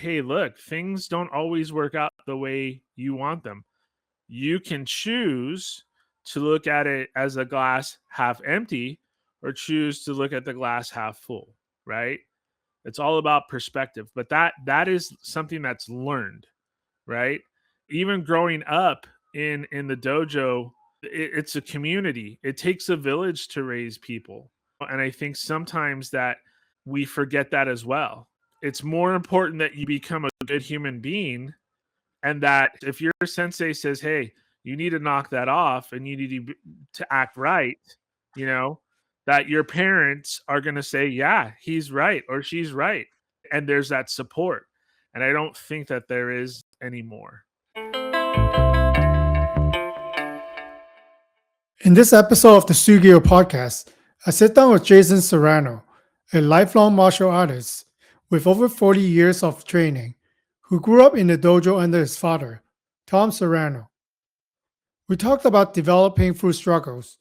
hey, look, things don't always work out the way you want them. You can choose to look at it as a glass half empty or choose to look at the glass half full, right? It's all about perspective, but that is something that's learned, right? Even growing up in the dojo, it's a community. It takes a village to raise people. And I think sometimes that we forget that as well. It's more important that you become a good human being, and that if your sensei says, "Hey, you need to knock that off and you need to act right," you know, that your parents are going to say, "Yeah, he's right or she's right." And there's that support. And I don't think that there is anymore. In this episode of the Shugyō Podcast, I sit down with Jason Serrano, a lifelong martial artist with over 40 years of training, who grew up in the dojo under his father, Tom Serrano. We talked about developing through struggles,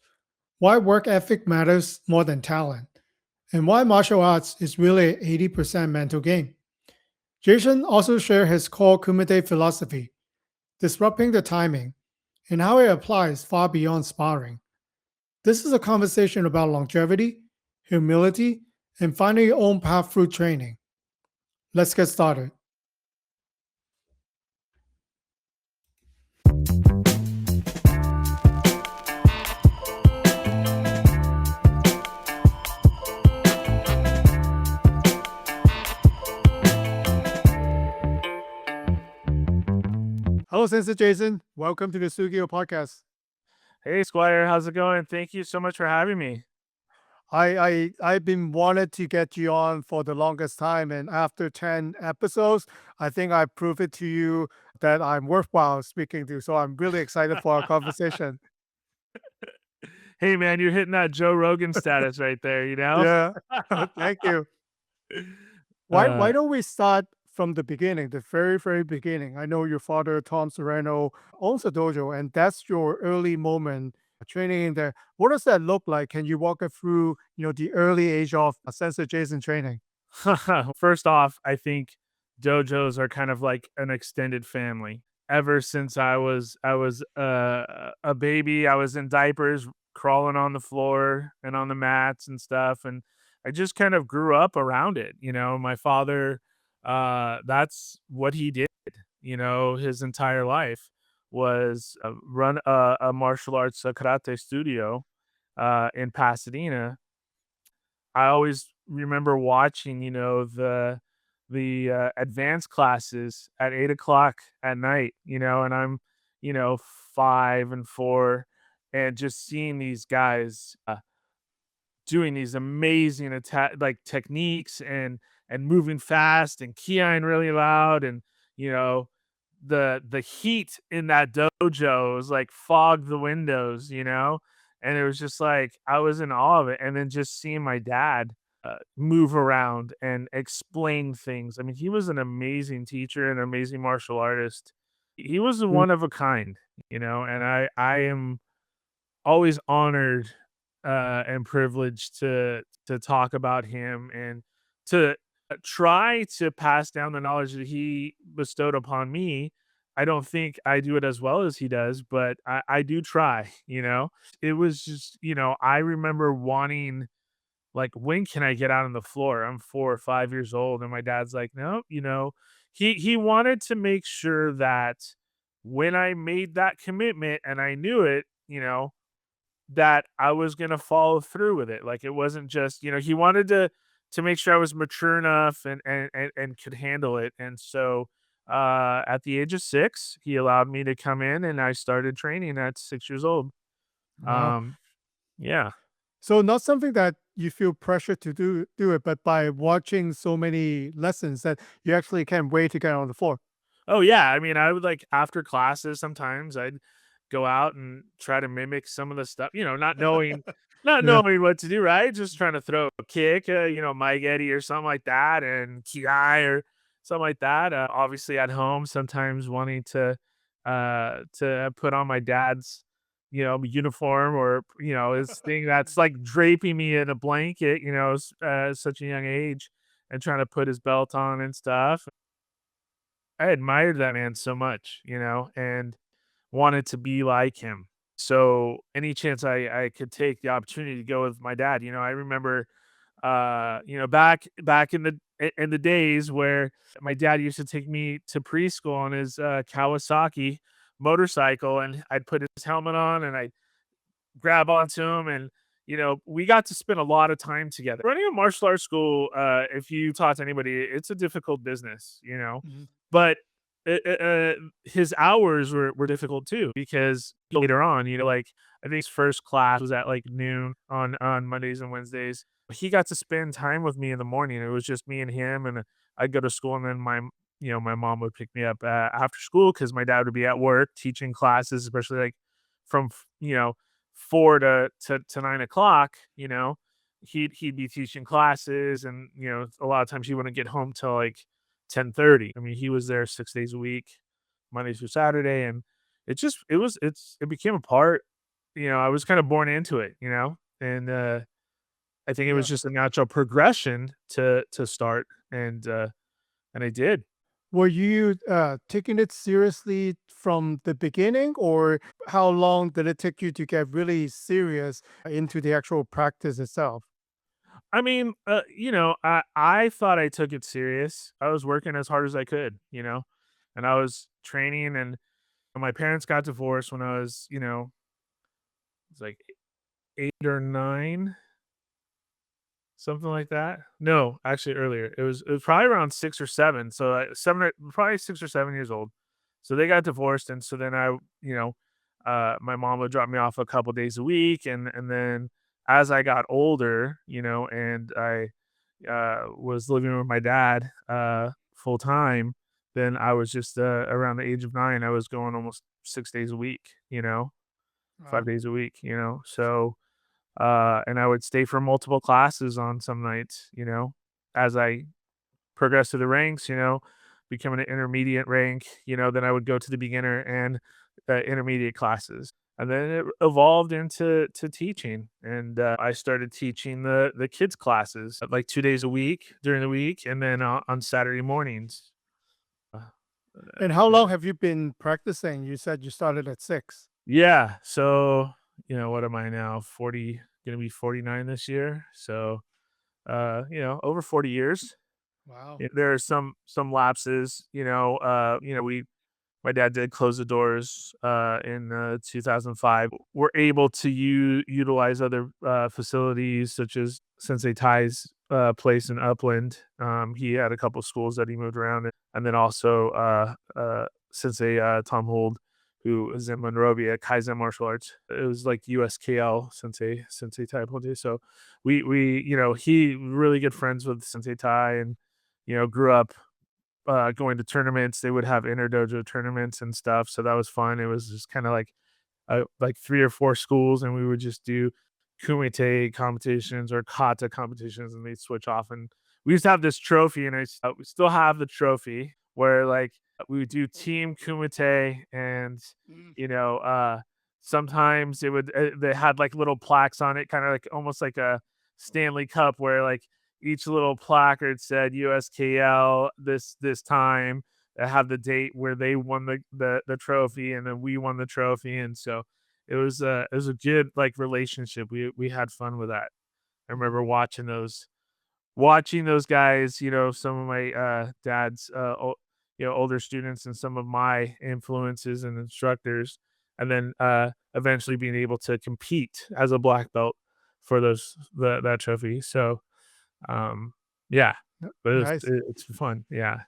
why work ethic matters more than talent, and why martial arts is really an 80% mental game. Jason also shared his core kumite philosophy, disrupting the timing, and how it applies far beyond sparring. This is a conversation about longevity, humility, and finding your own path through training. Let's get started. Hello, Sensei Jason. Welcome to the Shugyō Podcast. Hey, Swire, how's it going? Thank you so much for having me. I've been wanted to get you on for the longest time, and after 10 episodes, I think I proved it to you that I'm worthwhile speaking to. So I'm really excited for our conversation. Hey, man, you're hitting that Joe Rogan status right there, Yeah, thank you. Why don't we start from the beginning, the very, very beginning? I know your father, Tom Serrano, owns a dojo, and that's your early moment training in there. What does that look like? Can you walk us through, the early age of Sensei Jason training? First off, I think dojos are kind of like an extended family. Ever since I was a baby, I was in diapers, crawling on the floor and on the mats and stuff, and I just kind of grew up around it. My father, that's what he did. His entire life was run a martial arts karate studio in Pasadena. I always remember watching, the advanced classes at 8 o'clock at night, and I'm, 5 and 4, and just seeing these guys doing these amazing attack like techniques and moving fast and keying really loud, and you know the heat in that dojo was like fogged the windows, and it was just like I was in awe of it. And then just seeing my dad move around and explain things. I mean, he was an amazing teacher and an amazing martial artist. He was a Mm. one of a kind, and I am always honored and privileged to talk about him and to try to pass down the knowledge that he bestowed upon me. I don't think I do it as well as he does, but I do try. It was just, I remember wanting, like, when can I get out on the floor? I'm 4 or 5 years old, and my dad's like, no, he wanted to make sure that when I made that commitment and I knew it, that I was gonna follow through with it. Like, it wasn't just, he wanted to make sure I was mature enough and could handle it. And so at the age of 6, he allowed me to come in, and I started training at 6 years old. Wow. Um, yeah. So not something that you feel pressure to do it, but by watching so many lessons that you actually can't wait to get on the floor. Oh, yeah. I mean, I would, like, after classes, sometimes I'd go out and try to mimic some of the stuff, not knowing not Yeah. knowing what to do, right? Just trying to throw a kick, Mike Eddie or something like that, and Ki or something like that. Obviously at home, sometimes wanting to put on my dad's, uniform, or, his thing that's like draping me in a blanket, at such a young age, and trying to put his belt on and stuff. I admired that man so much, and wanted to be like him. So any chance I could take the opportunity to go with my dad, I remember, back in the days where my dad used to take me to preschool on his Kawasaki motorcycle, and I'd put his helmet on and I grab onto him, and we got to spend a lot of time together. Running a martial arts school, if you talk to anybody, it's a difficult business, Mhm. but his hours were difficult too, because later on, like, I think his first class was at like noon on Mondays and Wednesdays. He got to spend time with me in the morning. It was just me and him, and I'd go to school, and then my mom would pick me up after school because my dad would be at work teaching classes, especially like from 4 to 9 o'clock. He'd be teaching classes, and a lot of times he wouldn't get home till like 10:30. I mean, he was there 6 days a week, Monday through Saturday, and it became a part. I was kind of born into it, and I think it was Yeah. just a natural progression to start, and I did. Were you taking it seriously from the beginning, or how long did it take you to get really serious into the actual practice itself? I mean, I thought I took it serious. I was working as hard as I could, and I was training, and my parents got divorced when I was, it's like 8 or 9, something like that. No, actually earlier. It was probably around 6 or 7. So 6 or 7 years old. So they got divorced, and so then my mom would drop me off a couple days a week, and then as I got older, and I was living with my dad full time, then I was just around the age of 9. I was going almost 6 days a week, 5 Wow. days a week, so and I would stay for multiple classes on some nights, as I progressed through the ranks, becoming an intermediate rank, then I would go to the beginner and intermediate classes. And then it evolved into teaching, and I started teaching the kids classes like 2 days a week during the week, and then on Saturday mornings. Uh, And how long have you been practicing? You said you started at 6. yeah, so what am I now? 40, gonna be 49 this year. So over 40 years. Wow. Yeah, there are some lapses, we my dad did close the doors in 2005. We're able to utilize other facilities such as Sensei Tai's place in Upland. He had a couple schools that he moved around, and then also Sensei Tom Hold, who is in Monrovia, Kaizen Martial Arts. It was like USKL Sensei Tai Ponte. So we he really good friends with Sensei Tai, and grew up going to tournaments. They would have inter dojo tournaments and stuff, so that was fun. It was just kinda like 3 or 4 schools, and we would just do kumite competitions or kata competitions, and they'd switch off, and we used to have this trophy, and we still have the trophy where, like, we would do team kumite, and, Mm. you know, uh, sometimes they had, like, little plaques on it, kinda like almost like a Stanley Cup where, like, each little placard said USKL this time. I have the date where they won the trophy, and then we won the trophy, and so it was a good, like, relationship. We had fun with that. I Mhm. remember watching those guys, some of my dad's older students, and some of my influences and instructors, and then eventually being able to compete as a black belt for that trophy. So um, yeah, but Nice. it's fun. Yeah.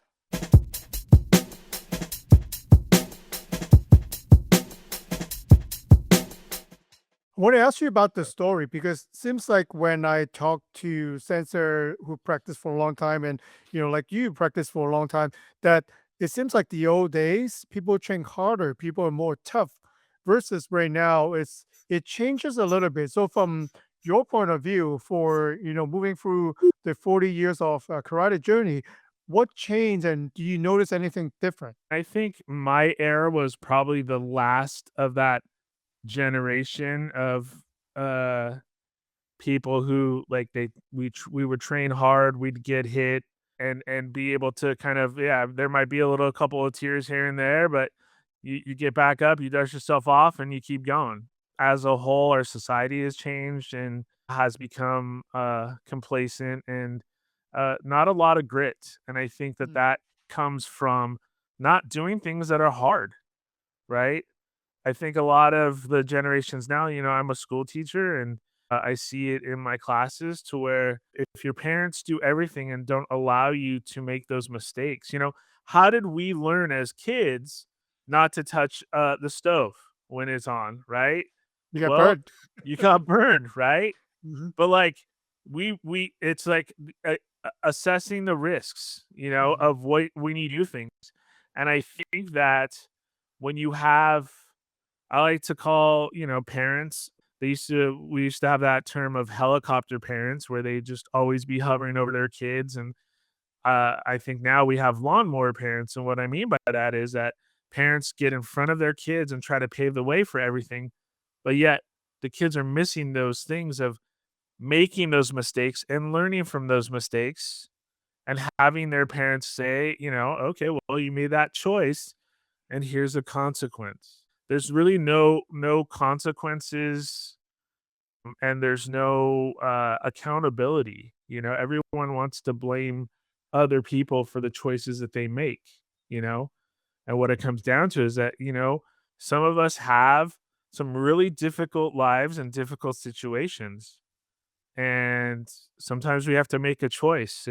I want to ask you about the story because it seems like when I talk to sensei who practiced for a long time and like you practiced for a long time, that it seems like the old days people train harder, people are more tough versus right now it changes a little bit. So from your point of view for moving through the 40 years of karate journey, what changed and do you notice anything different? I think my era was probably the last of that generation of uh people who, like, we would train hard, we'd get hit, and be able to kind of, yeah, there might be a couple of tears here and there, but you get back up, you dust yourself off, and you keep going. As a whole, our society has changed and has become complacent and not a lot of grit. And I think that Mm. that comes from not doing things that are hard, right? I think a lot of the generations now, I'm a school teacher and I see it in my classes to where if your parents do everything and don't allow you to make those mistakes, how did we learn as kids not to touch the stove when it's on, right? You got Well, burned. you got burned, right? Mhm, But like it's like assessing the risks, mhm, of what when you do things. And I think that when you have I like to call, parents. We used to have that term of helicopter parents where they just always be hovering over their kids. And I think now we have lawnmower parents. And what I mean by that is that parents get in front of their kids and try to pave the way for everything. But yet the kids are missing those things of making those mistakes and learning from those mistakes and having their parents say, okay, well, you made that choice and here's a consequence. There's really no consequences and there's no accountability. Everyone wants to blame other people for the choices that they make, you know? And what it comes down to is that, some of us have some really difficult lives and difficult situations. And sometimes we have to make a choice.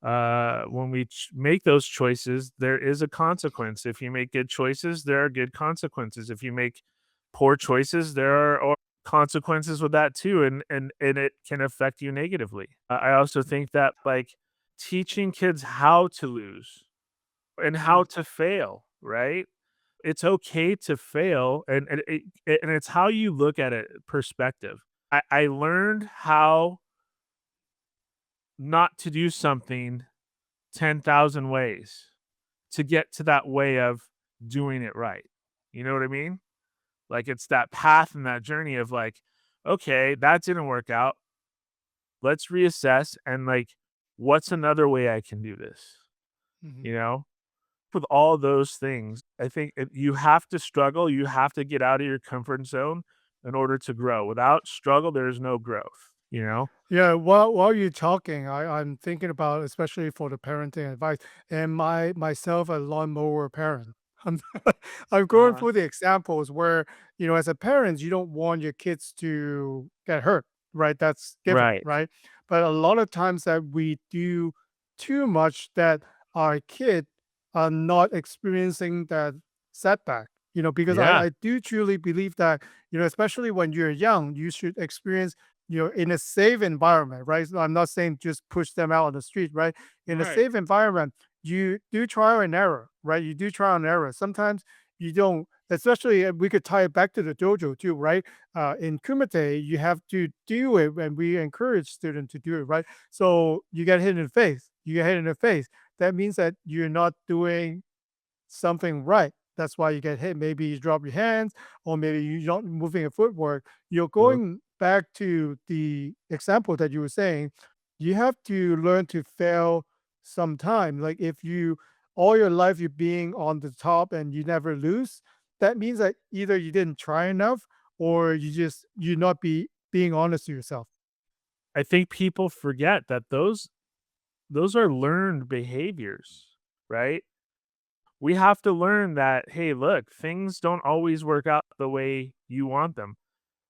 When we make those choices, there is a consequence. If you make good choices, there are good consequences. If you make poor choices, there are consequences with that too, and it can affect you negatively. I also think that like teaching kids how to lose and how mm, to fail, right? It's okay to fail, and it's how you look at it, perspective. I learned how not to do something 10,000 ways to get to that way of doing it right. You know what I mean? Like, it's that path and that journey of like, "Okay, that didn't work out. Let's reassess and, like, what's another way I can do this?" mhm. You know? With all those things, I think you have to struggle, you have to get out of your comfort zone in order to grow. Without struggle, there's no growth, you know? Yeah, while you're talking, I'm thinking about especially for the parenting advice, and myself a lawnmower parent. I'm I'm going Uh-huh. through the examples where, as a parent, you don't want your kids to get hurt, right? That's given, Right. right? But a lot of times that we do too much that our kid are not experiencing that setback, because Yeah. I do truly believe that, especially when you're young, you should experience in a safe environment, right? So I'm not saying just push them out on the street, right? In a Right. safe environment, you do trial and error, right? You do trial and error. Sometimes you don't, especially we could tie it back to the dojo too, right? In kumite, you have to do it, and we encourage students to do it, right? So you get hit in the face. You get hit in the face. That means that you're not doing something right. That's why you get hit. Maybe you drop your hands, or maybe you're not moving your footwork. You're Uh, going back to the example that you were saying. You have to learn to fail sometime. Like if you all your life you're being on the top and you never lose, that means that either you didn't try enough or you're not being honest to yourself. I think people forget that those are learned behaviors, right? We have to learn that, hey, look, things don't always work out the way you want them.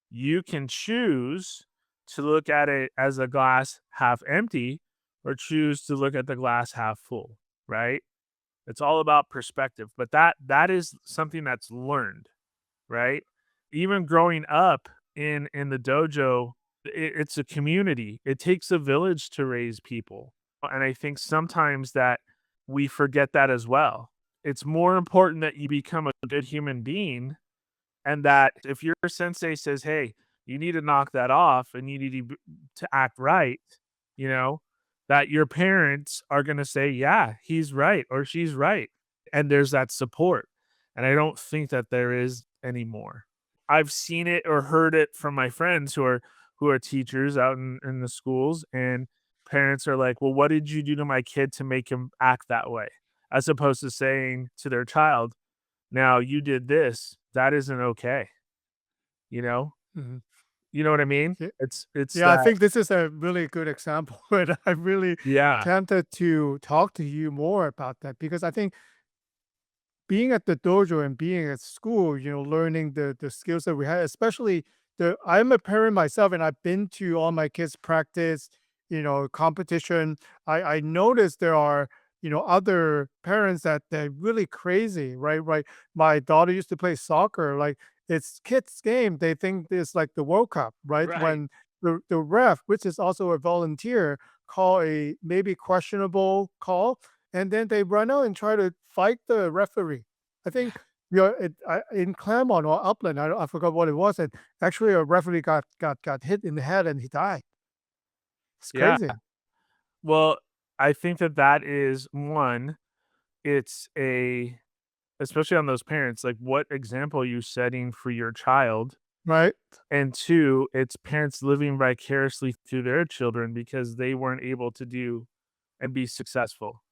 You can choose to look at it as a glass half empty or choose to look at the glass half full, right? It's all about perspective, but that is something that's learned, right? Even growing up in the dojo, it's a community. It takes a village to raise people. And I think sometimes that we forget that as well. It's more important that you become a good human being and that if your sensei says, "Hey, you need to knock that off and you need to act right," you know, that your parents are going to say, "Yeah, he's right or she's right." And there's that support. And I don't think that there is anymore. I've seen it or heard it from my friends who are teachers out in the schools, and parents are like, "Well, what did you do to my kid to make him act that way?" As opposed to saying to their child, "Now you did this. That isn't okay." You know? Mhm. You know what I mean? Yeah, It's yeah, I that. think this is a really good example, and I'm really Yeah. tempted to talk to you more about that because I think being at the dojo and being at school, learning the skills that we had, especially I'm a parent myself and I've been to all my kids' practice, competition. I noticed there are, other parents that really crazy, right? Right. My daughter used to play soccer, like it's kids' game. They think it's like the World Cup, right? Right. When the ref, which is also a volunteer, call a maybe questionable call, and then they run out and try to fight the referee. I think in Claremont or Upland, I forgot what it was, and actually a referee got hit in the head and he died. It's Yeah. crazy, Well, I think that that is one, it's a especially on those parents, like, what example are you setting for your child? right? And 2, it's parents living vicariously through their children because they weren't able to do and be successful.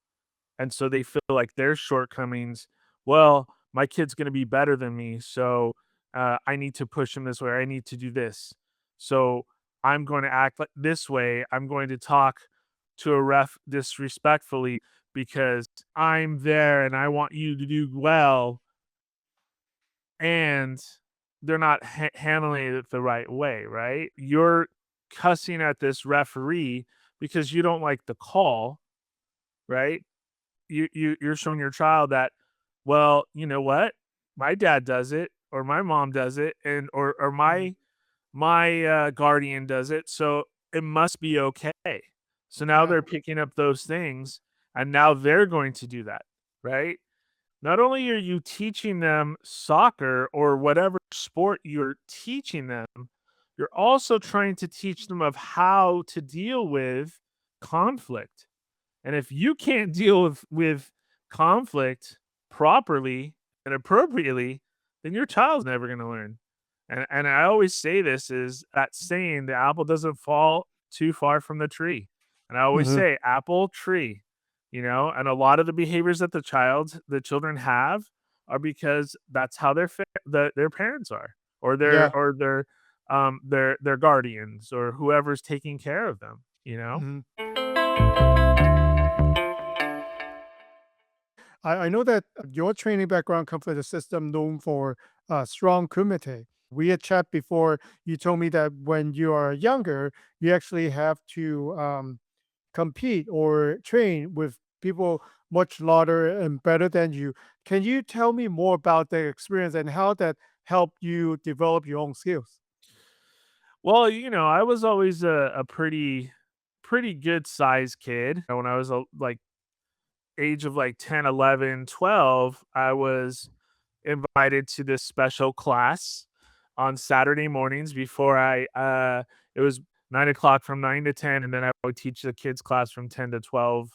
And so they feel like their shortcomings, well, my kid's going to be better than me, so I need to push him this way. Or I need to do this. So I'm going to act like this way. I'm going to talk to a ref disrespectfully because I'm there and I want you to do well. And they're not handling it the right way, right? You're cussing at this referee because you don't like the call, right? You're showing your child that, well, you know what? My dad does it, or my mom does it, and or Mhm. my guardian does it, so it must be okay. So now Yeah. they're picking up those things, and now they're going to do that, right? Not only are you teaching them soccer or whatever sport you're teaching them, you're also trying to teach them of how to deal with conflict. And if you can't deal with conflict properly and appropriately, then your child's never going to learn. And I always say this is that saying the apple doesn't fall too far from the tree. And I always Mhm. say apple tree, and a lot of the behaviors that the children have are because that's how their parents are or Yeah. their guardians or whoever's taking care of them. Mhm. I know that your training background comes with a system known for strong kumite. We had chat before. You told me that when you are younger, you actually have to compete or train with people much larger and better than you. Can you tell me more about the experience and how that helped you develop your own skills? Well, I was always a pretty good sized kid. When I was like age of like 10, 11, 12, I was invited to this special class on Saturday mornings before it was 9 o'clock from 9 to 10, and then I would teach the kids class from 10 to 12.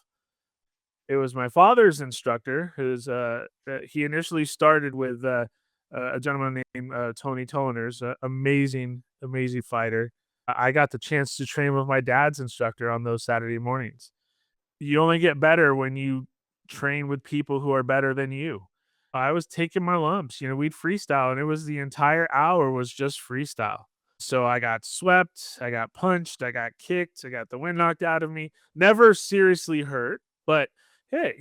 It was my father's instructor he initially started with a gentleman named Tony Toners, amazing, amazing fighter. I got the chance to train with my dad's instructor on those Saturday mornings. You only get better when you train with people who are better than you. I was taking my lumps, we'd freestyle and it was the entire hour was just freestyle. So I got swept, I got punched, I got kicked, I got the wind knocked out of me. Never seriously hurt, but hey,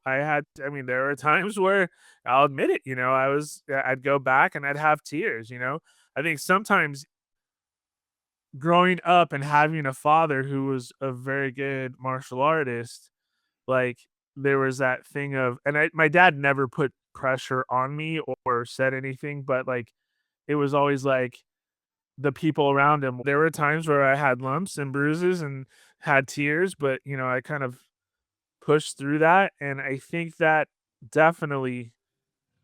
I mean, there were times where I'll admit it, I'd go back and I'd have tears. I think sometimes growing up and having a father who was a very good martial artist, like, there was that thing of and my dad never put pressure on me or said anything, but, like, it was always, like, the people around him. There were times where I had lumps and bruises and had tears, but, I kind of pushed through that, and I think that definitely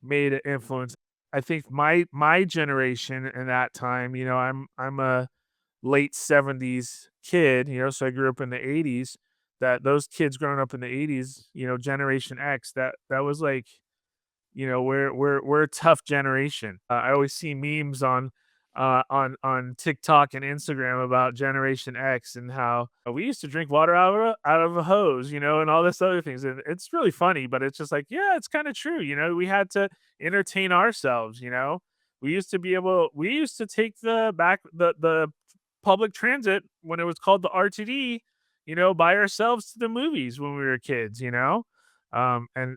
made an influence. I think my generation in that time, I'm a late '70s kid, so I grew up in the '80s, that those kids growing up in the '80s, Generation X, that was like, we're a tough generation. I always see memes on TikTok and Instagram about Generation X and how we used to drink water out of a hose, and all this other things. And it's really funny, but it's just like, yeah, it's kind of true. We had to entertain ourselves. We used to take the public transit when it was called the RTD, by ourselves to the movies when we were kids. And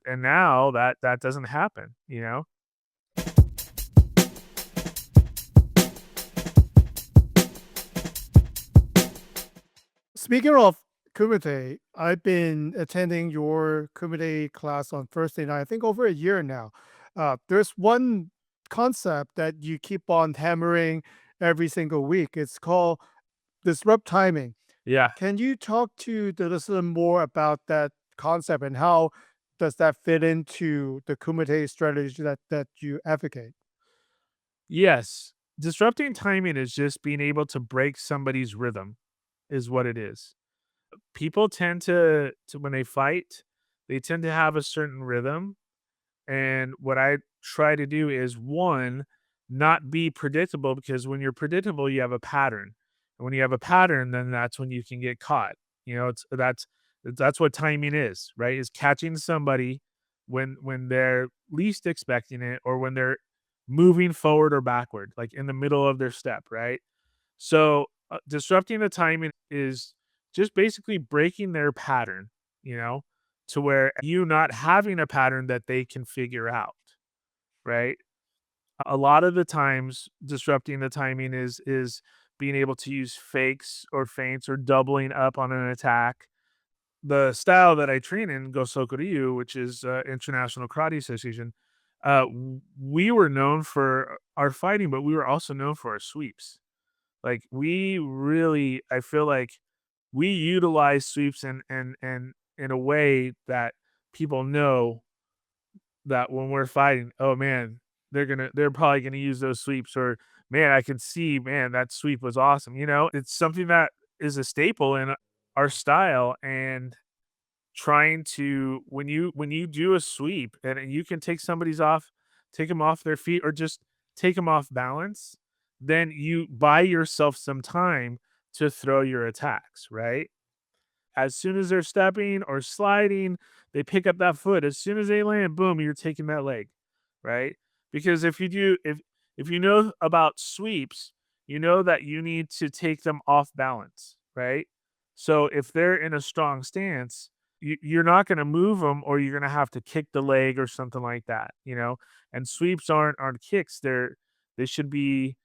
now that doesn't happen. Speaking of kumite, I've been attending your kumite class on Thursday night, I think over a year now. There's one concept that you keep on hammering every single week. It's called disrupt timing. Yeah. Can you talk to the listener more about that concept and how does that fit into the kumite strategy that you advocate? Yes. Disrupting timing is just being able to break somebody's rhythm is what it is. People tend to when they fight, they tend to have a certain rhythm. And what I try to do is one, not be predictable because when you're predictable, you have a pattern. And when you have a pattern, then that's when you can get caught. That's what timing is, right? Is catching somebody when they're least expecting it or when they're moving forward or backward, like in the middle of their step, right? So disrupting the timing is just basically breaking their pattern, you know, to where you not having a pattern that they can figure out, right? A lot of the times disrupting the timing is being able to use fakes or feints or doubling up on an attack. The style that I train in, Gosoku Ryu, which is International Karate Association, we were known for our fighting, but we were also known for our sweeps. Like we really, I feel like we utilize sweeps and in a way that people know that when we're fighting, oh man, they're probably gonna use those sweeps, or man, I can see, man, that sweep was awesome. It's something that is a staple in our style. And trying to when you do a sweep and you can take them off their feet or just take them off balance, then you buy yourself some time to throw your attacks, right? As soon as they're stepping or sliding, they pick up that foot. As soon as they land, boom, you're taking that leg, right? Because if you know about sweeps, you know that you need to take them off balance, right? So if they're in a strong stance, you're not going to move them, or you're going to have to kick the leg or something like that. And sweeps aren't kicks; they should be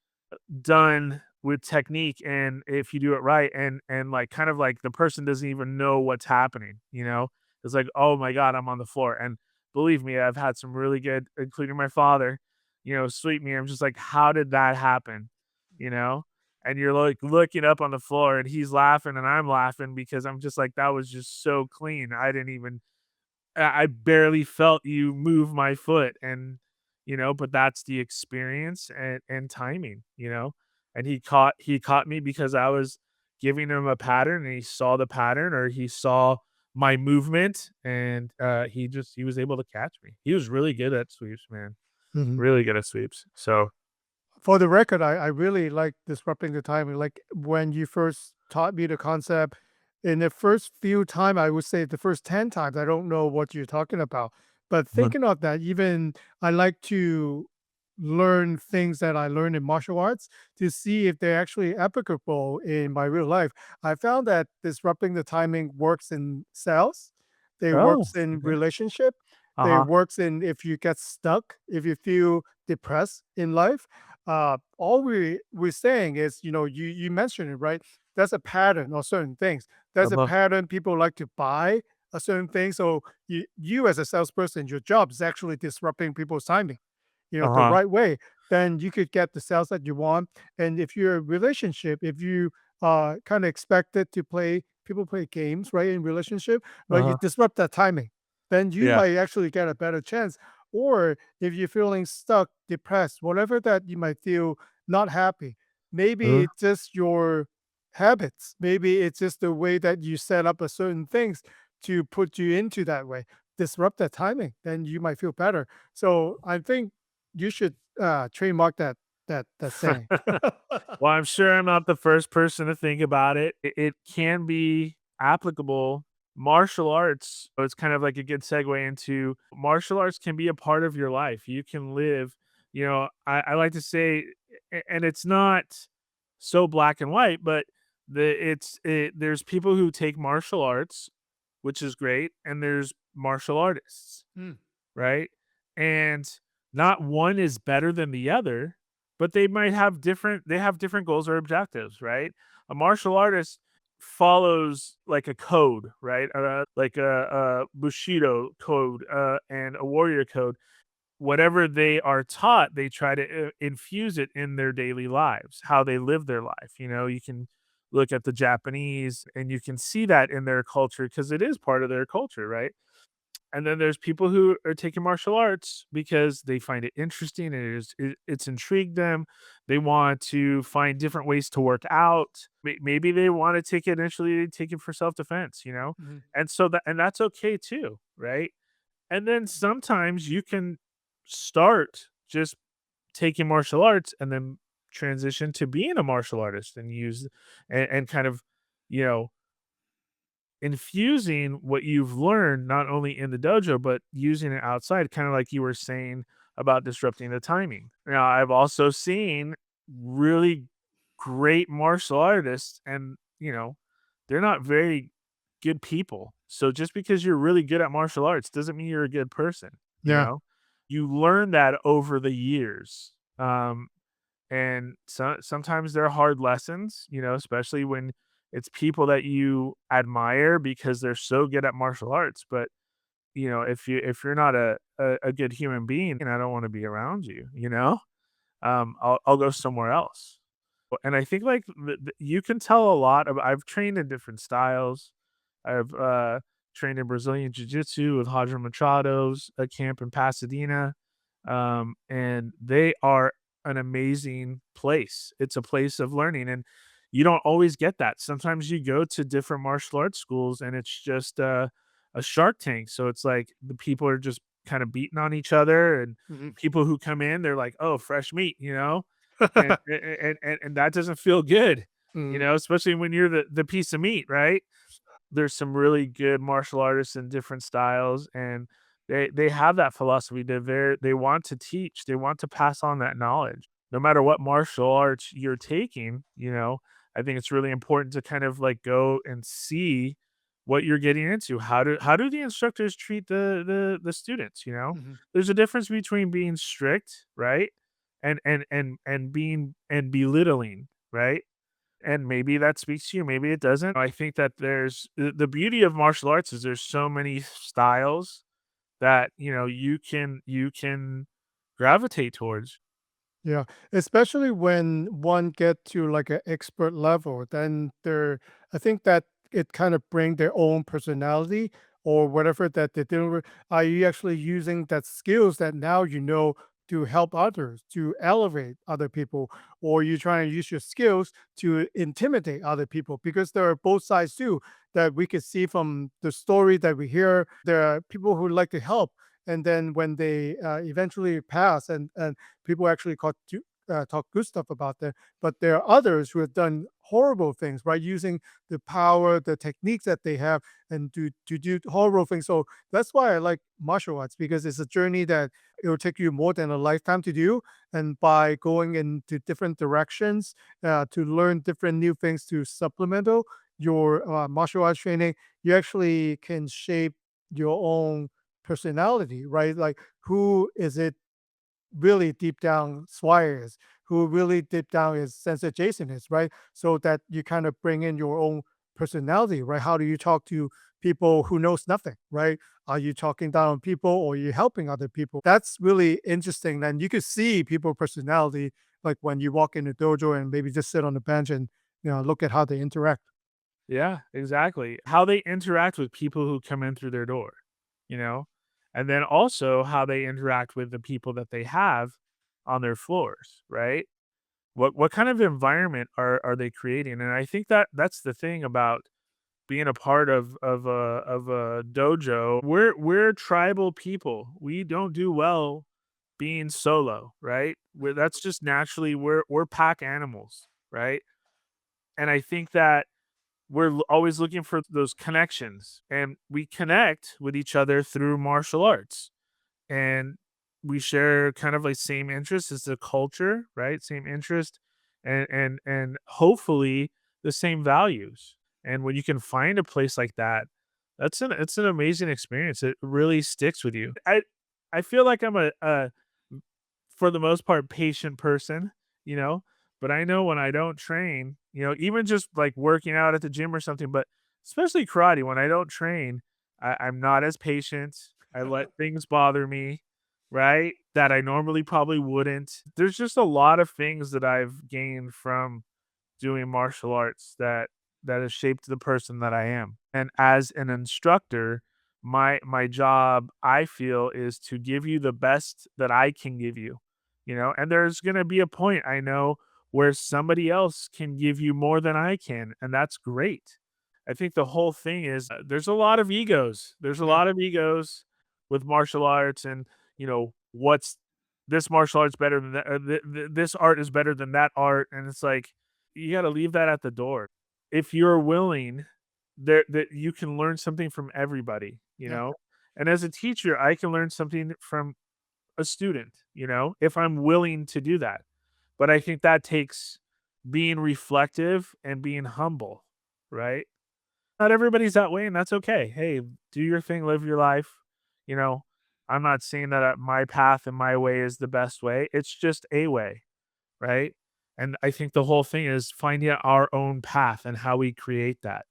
done with technique, and if you do it right, and like kind of like the person doesn't even know what's happening. It's like, oh my god, I'm on the floor. And believe me, I've had some really good, including my father, sweep me. I'm just like, how did that happen? And you're like looking up on the floor and he's laughing and I'm laughing because I'm just like, that was just so clean. I barely felt you move my foot. But that's the experience and timing. And he caught me because I was giving him a pattern, and he saw the pattern, or he saw my movement, and he was able to catch me. He was really good at sweeps, man. Mhm. Really good at sweeps. So, For the record, I really like disrupting the timing. Like when you first taught me the concept, in the first few time, I would say the first 10 times, I don't know what you're talking about. But mhm. thinking of that, even I like to learn things that I learned in martial arts to see if they're actually applicable in my real life. I found that disrupting the timing works in sales, they Oh, works in okay. relationship, they Uh-huh. works in if you get stuck, if you feel depressed in life. All we're saying is, you mentioned it, right? There's a pattern of certain things. There's a Uh-huh. pattern people like to buy a certain thing. So you as a salesperson, your job is actually disrupting people's timing, the Uh-huh. right way. Then you could get the sales that you want. And if you're a relationship, if you kind of expected to play people play games, right, in relationship, right, you Uh-huh. disrupt that timing, then you Yeah. might actually get a better chance. Or if you're feeling stuck, depressed, whatever that you might feel not happy, maybe Uh, it's just your habits. Maybe it's just the way that you set up a certain things to put you into that way. Disrupt that timing, then you might feel better. So I think you should trademark that saying. Well, I'm sure I'm not the first person to think about it. It can be applicable. Martial arts, so it's kind of like a good segue into martial arts can be a part of your life. You can live, I like to say, and it's not so black and white, but there's people who take martial arts, which is great, and there's martial artists, Mm, right? And not one is better than the other, but they have different goals or objectives, right? A martial artist follows like a code, right? Like a Bushido code and a warrior code. Whatever they are taught, they try to infuse it in their daily lives, how they live their life. You can look at the Japanese and you can see that in their culture because it is part of their culture, right? And then there's people who are taking martial arts because they find it interesting and it's intrigued them. They want to find different ways to work out. Maybe they want to take it initially, take it for self-defense. mhm. And that's okay too, right? And then sometimes you can start just taking martial arts and then transition to being a martial artist and use and kind of, you know, infusing what you've learned not only in the dojo, but using it outside, kind of like you were saying about disrupting the timing. Now, I've also seen really great martial artists, and they're not very good people. So just because you're really good at martial arts doesn't mean you're a good person. You Yeah, know, you learn that over the years. And sometimes they're hard lessons, especially when it's people that you admire because they're so good at martial arts. But if you're not a good human being, and I don't want to be around you. I'll go somewhere else. And I think like you can tell a lot of. I've trained in different styles. I've trained in Brazilian Jiu Jitsu with Hadra Machado's a camp in Pasadena, and they are an amazing place. It's a place of learning, and you don't always get that. Sometimes you go to different martial arts schools, and it's just a Shark Tank. So it's like the people are just kind of beating on each other, and mhm. people who come in, they're like, "Oh, fresh meat," and that doesn't feel good, Mm, especially when you're the piece of meat, right? There's some really good martial artists in different styles, and they have that philosophy. They want to teach, they want to pass on that knowledge. No matter what martial arts you're taking, I think it's really important to kind of like go and see what you're getting into. How do the instructors treat the students? mhm. There's a difference between being strict, right? And being and belittling, right? And maybe that speaks to you, maybe it doesn't. I think that there's the beauty of martial arts is there's so many styles that, you can gravitate towards. Yeah, especially when one get to like an expert level, then I think that it kind of bring their own personality or whatever that they dealing with. Are you actually using that skills that now you know to help others, to elevate other people, or you trying to use your skills to intimidate other people? Because there are both sides too that we could see from the story that we hear. There are people who like to help, and then when they eventually pass and people actually talk good stuff about them. But there are others who have done horrible things, right? Using the power, the techniques that they have, and to do horrible things. So that's why I like martial arts because it's a journey that it will take you more than a lifetime to do. And by going into different directions to learn different new things to supplemental your martial arts training, you actually can shape your own personality, right? Like who is it really deep down Swire is, who really deep down is Sensei Jason is, right? So that you kind of bring in your own personality, right? How do you talk to people who knows nothing, right? Are you talking down on people or are you helping other people? That's really interesting. And you could see people personality like when you walk in the dojo and maybe just sit on the bench and look at how they interact. Yeah, exactly. How they interact with people who come in through their door, you know? And then also how they interact with the people that they have on their floors, right? What kind of environment are they creating? And I think that that's the thing about being a part of a dojo. We're tribal people. We don't do well being solo, right? That's just naturally we're pack animals, right? And I think that always looking for those connections, and we connect with each other through martial arts, and we share kind of like same interests as the culture, right? Same interest, and hopefully the same values. And when you can find a place like that, it's an amazing experience. It really sticks with you. I feel like I'm a for the most part, patient person, you know, but I know when I don't train, even just like working out at the gym or something, but especially karate, when I don't train, I'm not as patient. I let things bother me, right? That I normally probably wouldn't. There's just a lot of things that I've gained from doing martial arts that has shaped the person that I am. And as an instructor, my job, I feel, is to give you the best that I can give you, and there's going to be a point, I know, where somebody else can give you more than I can, and that's great. I think the whole thing is there's a lot of egos. There's a Yeah. lot of egos with martial arts, and what's this martial art's better than that, this art is better than that art, and it's like you got to leave that at the door. If you're willing, there that you can learn something from everybody, Yeah. and as a teacher, I can learn something from a student, if I'm willing to do that. But I think that takes being reflective and being humble, right? Not everybody's that way, and that's okay. Hey, do your thing, live your life. You know, I'm not saying that my path and my way is the best way. It's just a way, right? And I think the whole thing is finding our own path and how we create that.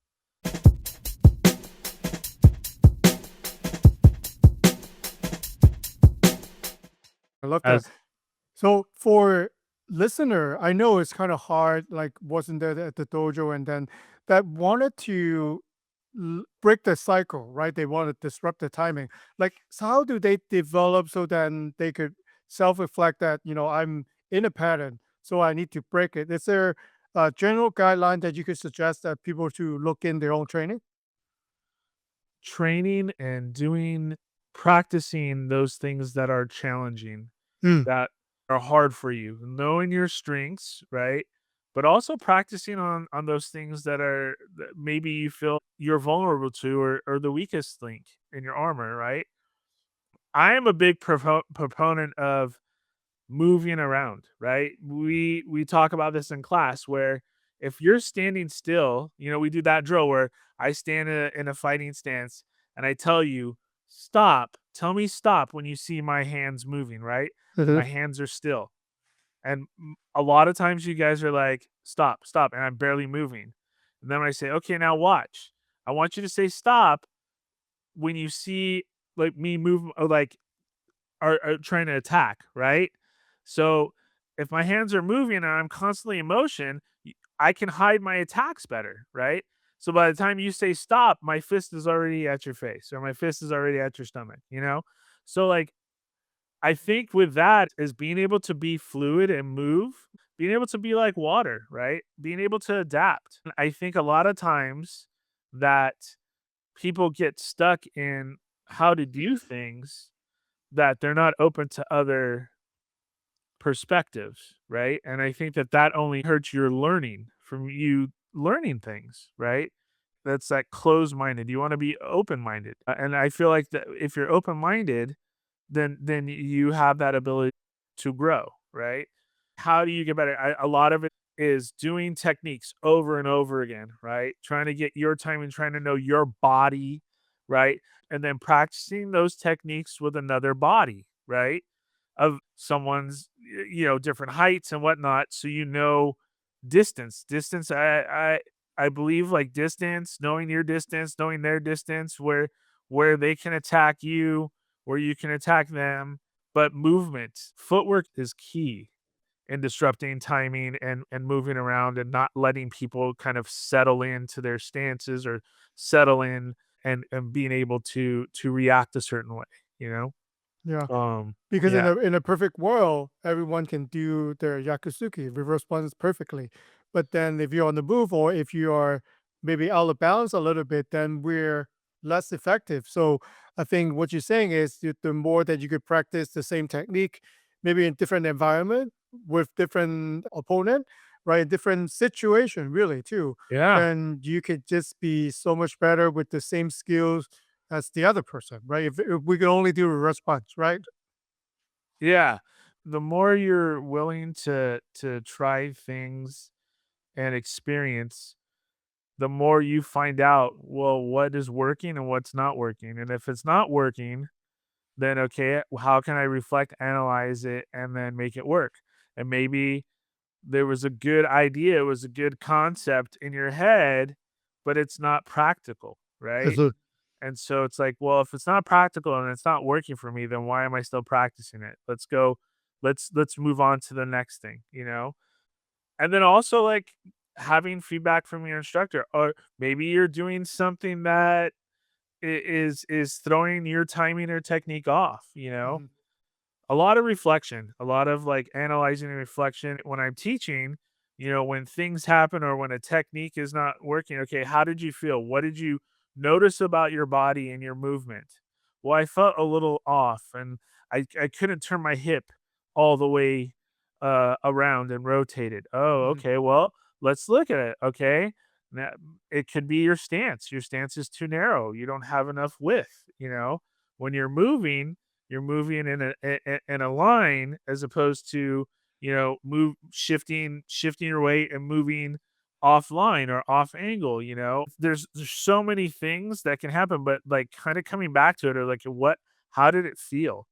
I love that. As So for listener, I know it's kind of hard, like wasn't there at the dojo and then that wanted to break the cycle, right? They want to disrupt the timing. Like, so how do they develop so then they could self-reflect that, I'm in a pattern, so I need to break it. Is there a general guideline that you could suggest that people to look in their own training? training and practicing those things that are challenging, Mm, that are hard for you, knowing your strengths, right? But also practicing on those things that maybe you feel you're vulnerable to, or the weakest link in your armor, right? I am a big proponent of moving around, right? We talk about this in class where if you're standing still, we do that drill where I stand in a fighting stance and I tell you, stop. Tell me stop when you see my hands moving, right? mhm. My hands are still. And a lot of times you guys are like, stop, stop, and I'm barely moving. And then I say, okay, now watch. I want you to say stop when you see like me move, like are trying to attack, right? So if my hands are moving and I'm constantly in motion, I can hide my attacks better, right? So by the time you say stop, my fist is already at your face or my fist is already at your stomach. So like I think with that is being able to be fluid and move, being able to be like water, right? Being able to adapt. I think a lot of times that people get stuck in how to do things, that they're not open to other perspectives, right? And I think that only hurts your learning from you learning things, right? That's that closed minded. You want to be open minded. And I feel like that if you're open minded, then you have that ability to grow, right? How do you get better? A lot of it is doing techniques over and over again, right? Trying to get your time and trying to know your body, right? And then practicing those techniques with another body, right? Of someone's, different heights and whatnot. So distance. I believe like distance, knowing your distance, knowing their distance, where they can attack you, where you can attack them. But movement, footwork is key in disrupting timing and moving around and not letting people kind of settle into their stances or settle in and being able to react a certain way, you know? Yeah. Because in Yeah. a perfect world, everyone can do their yakusuki, reverse punches perfectly. But then if you're on the move or if you are maybe out of balance a little bit, then we're less effective. So I think what you're saying is the more that you could practice the same technique, maybe in different environment with different opponent, right? Different situation, really, too. Yeah. And you could just be so much better with the same skills as the other person, right? If we could only do reverse punch, right? Yeah. The more you're willing to try things and experience, the more you find out, well, what is working and what's not working. And if it's not working, then okay, how can I reflect, analyze it, and then make it work? And maybe there was a good idea, it was a good concept in your head, but it's not practical, right? Absolutely. And so it's like, well, if it's not practical and it's not working for me, then why am I still practicing it? Let's go, let's move on to the next thing, you know? And then also like having feedback from your instructor, or maybe you're doing something that is throwing your timing or technique off, you know? Mhm. A lot of reflection, a lot of like analyzing and reflection when I'm teaching, when things happen or when a technique is not working. Okay, how did you feel? What did you notice about your body and your movement? Well, I felt a little off and I couldn't turn my hip all the way around and rotate it. Oh, Mhm. okay. Well, let's look at it. Okay. Now, it could be your stance. Your stance is too narrow. You don't have enough width. When you're moving in a line as opposed to, move shifting your weight and moving offline or off angle, There's so many things that can happen, but, like, kinda coming back to it or, like, how did it feel,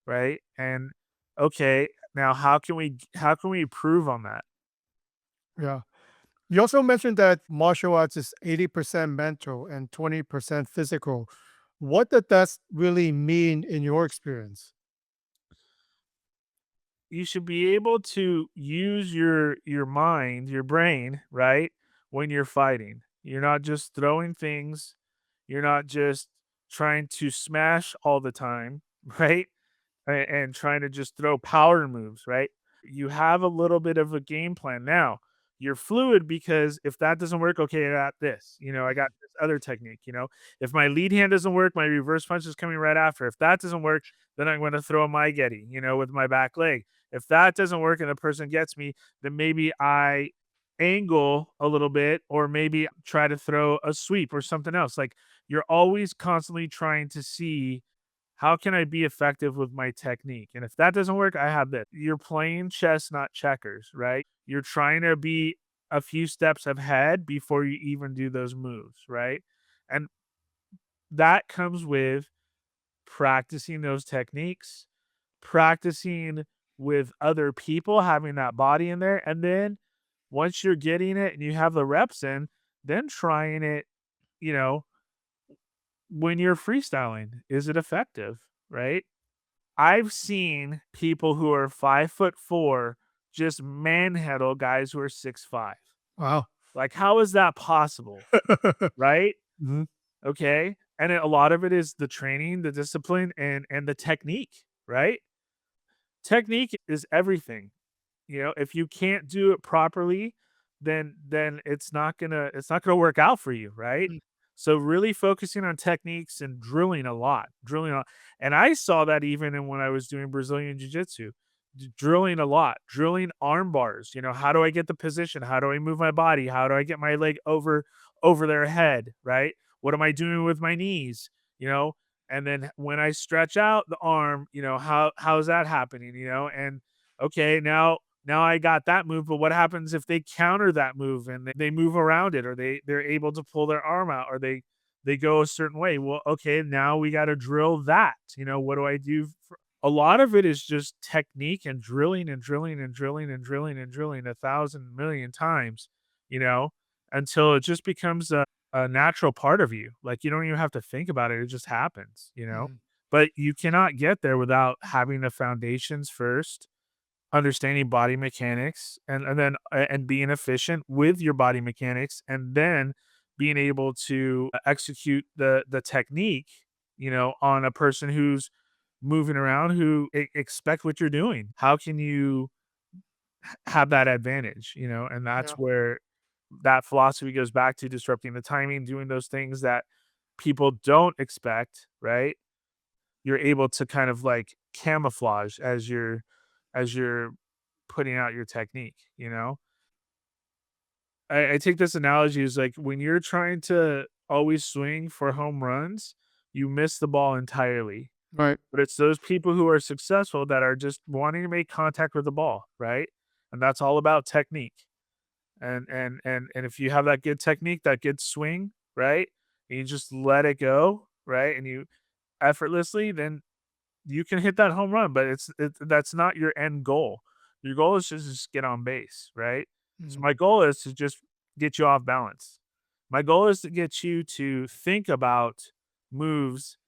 right? And, okay, now how can we improve on that? Yeah. You also mentioned that martial arts is 80% mental and 20% physical. What does that really mean in your experience? You should be able to use your mind, your brain, right, when you're fighting. You're not just throwing things, you're not just trying to smash all the time, right? And trying to just throw power moves, right? You have a little bit of a game plan. Now, you're fluid because if that doesn't work, okay, I got this. I got Mhm. this other technique. If my lead hand doesn't work, my reverse punch is coming right after. If that doesn't work, then I'm going to throw my getty, with my back leg. If that doesn't work and the person gets me, then maybe I angle a little bit or maybe try to throw a sweep or something else. Like you're always constantly trying to see how can I be effective with my technique? And if that doesn't work, I have this. You're playing chess, not checkers, right? You're trying to be a few steps ahead before you even do those moves, right? And that comes with practicing those techniques, practicing with other people, having that body in there. And then once you're getting it and you have the reps in, then trying it, you know, when you're freestyling. Is it effective? Right? I've seen people who are 5'4" just manhandle guys who are 6'5". Wow. Like, how is that possible? Right? Mhm. Okay. And a lot of it is the training, the discipline, and the technique, right? Technique is everything. If you can't do it properly, then it's not gonna work out for you, right? Mm. So really focusing on techniques and drilling a lot. And I saw that even in when I was doing Brazilian jiu-jitsu, drilling a lot, drilling arm bars. How do I get the position? How do I move my body? How do I get my leg over their head, right? What am I doing with my knees? You know, and then when I stretch out the arm, how's that happening? And okay, now I got that move, but what happens if they counter that move and they move around it or they're able to pull their arm out or they go a certain way? Well, okay, now we got to drill that. What do I do? A lot of it is just technique and drilling and drilling and drilling and drilling and drilling 1,000 million times, you know, until it just becomes a natural part of you. Like you don't even have to think about it; it just happens. Mhm. But you cannot get there without having the foundations first, understanding body mechanics, and then and being efficient with your body mechanics, and then being able to execute the technique, on a person who's moving around who expect what you're doing. How can you have that advantage? And that's Yeah. where that philosophy goes back to disrupting the timing, doing those things that people don't expect, right? You're able to kind of like camouflage as as you're putting out your technique, I take this analogy as like when you're trying to always swing for home runs, you miss the ball entirely. Right. But it's those people who are successful that are just wanting to make contact with the ball, right? And that's all about technique. And if you have that good technique, that good swing, right? And you just let it go, right? And you effortlessly, then you can hit that home run, but that's not your end goal. Your goal is just get on base, right? So Mhm. my goal is to just get you off balance. My goal is to get you to think about moves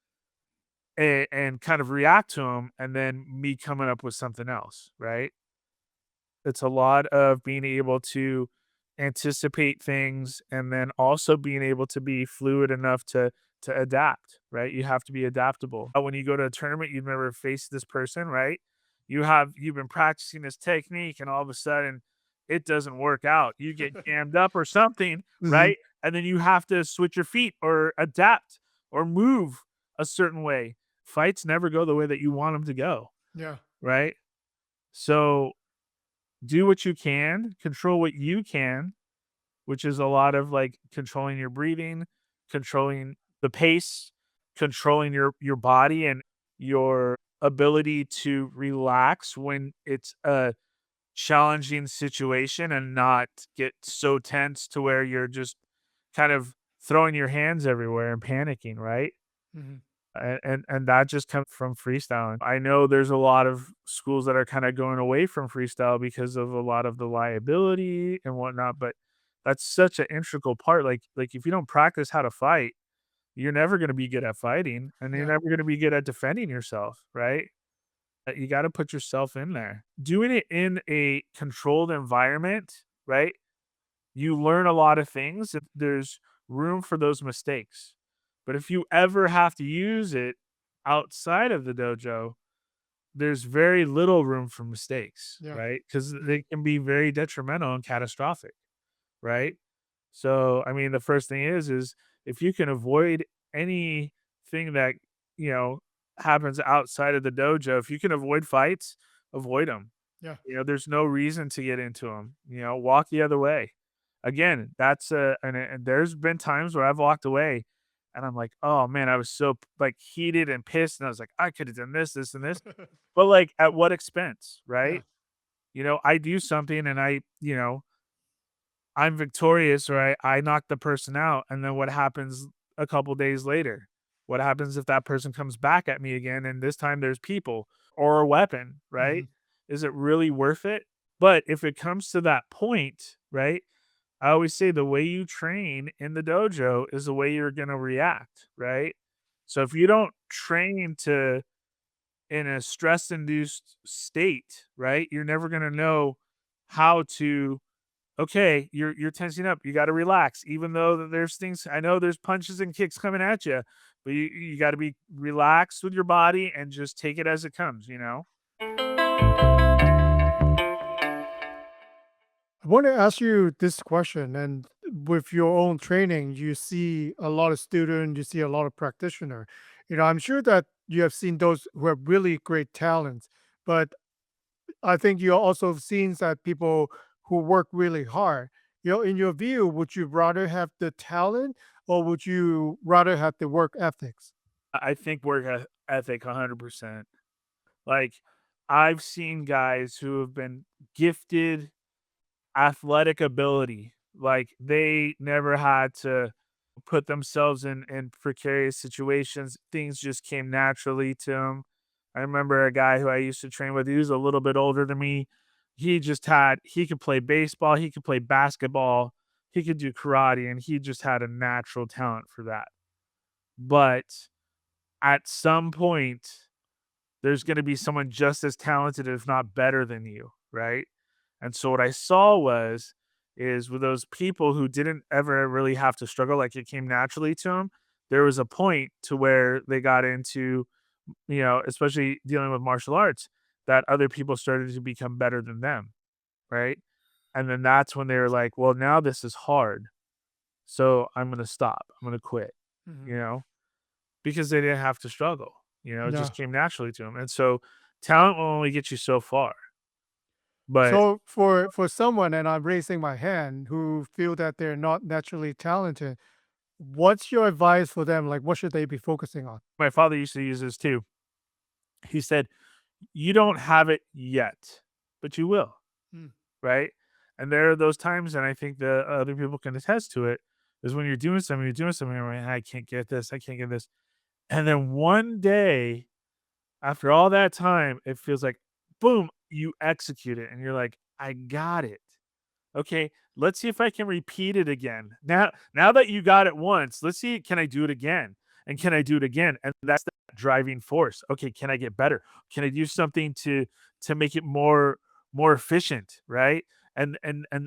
and kind of react to them, and then me coming up with something else, right? It's a lot of being able to anticipate things and then also being able to be fluid enough to adapt, right? You have to be adaptable. When you go to a tournament, you've never faced this person, right? You've been practicing this technique and all of a sudden it doesn't work out. You get jammed up or something, Mhm. right? And then you have to switch your feet or adapt or move a certain way. Fights never go the way that you want them to go, Yeah. right? So do what you can, control what you can, which is a lot of like controlling your breathing, controlling the pace, controlling your body and your ability to relax when it's a challenging situation and not get so tense to where you're just kind of throwing your hands everywhere and panicking, right? Mhm. And that just comes from freestyling. I know there's a lot of schools that are kinda going away from freestyle because of a lot of the liability and whatnot, but that's such an integral part, like, if you don't practice how to fight, you're never gonna be good at fighting, and you're Yeah. never gonna be good at defending yourself, right? You gotta put yourself in there. Doing it in a controlled environment, right, you learn a lot of things, and there's room for those mistakes. But if you ever have to use it outside of the dojo, there's very little room for mistakes, Yeah. right? Because Mhm. they can be very detrimental and catastrophic, right? So, I mean, the first thing is if you can avoid anything that, you know, happens outside of the dojo, if you can avoid fights, avoid them. Yeah. There's no reason to get into them. Walk the other way. Again, that's and there's been times where I've walked away and I'm like, "Oh man, I was so like heated and pissed." And I was like, "I could have done this, this, and this." But like at what expense, Yeah. right? I do something and I'm victorious or I knock the person out. And then what happens a couple days later? What happens if that person comes back at me again and this time there's people or a weapon, right? Mhm. Is it really worth it? But if it comes to that point, right? I always say the way you train in the dojo is the way you're going to react, right? So if you don't train to in a stress induced state, right? You're never going to know how to okay, you're tensing up. You gotta relax. Even though that there's things I know there's punches and kicks coming at you, but you gotta be relaxed with your body and just take it as it comes. I want to ask you this question. And with your own training, you see a lot of students, you see a lot of practitioner. I'm sure that you have seen those who have really great talents, but I think you also have seen that people who work really hard. In your view, would you rather have the talent or would you rather have the work ethics? I think ethic 100%. Like I've seen guys who have been gifted athletic ability. Like they never had to put themselves in precarious situations. Things just came naturally to him. I remember a guy who I used to train with, he was a little bit older than me. He could play baseball, he could play basketball, he could do karate, and he just had a natural talent for that. But at some point, there's going to be someone just as talented, if not better than you, right? And so what I saw is with those people who didn't ever really have to struggle, like it came naturally to them, there was a point to where they got into, especially dealing with martial arts, that other people started to become better than them, right? And then that's when they were like, well, now this is hard. So I'm going to stop. I'm going to quit, Mhm. you know? Because they didn't have to struggle, it Yeah. just came naturally to them, and so talent will only get you so far. But So for someone, and I'm raising my hand, who feel that they're not naturally talented, what's your advice for them? Like, what should they be focusing on? my father used to use this too. He said, "You don't have it yet, but you will." Mm, Right? And there are those times, and I think the other people can attest to it, is when you're doing something, you're like, I can't get this, I can't get this. And then one day, after all that time, it feels like, boom, you execute it, and you're like, I got it. Okay, let's see if I can repeat it again. Now that you got it once, let's see, can I do it again? And can I do it again? And that's the driving force. Okay, can I get better? Can I do something to make it more efficient, right? And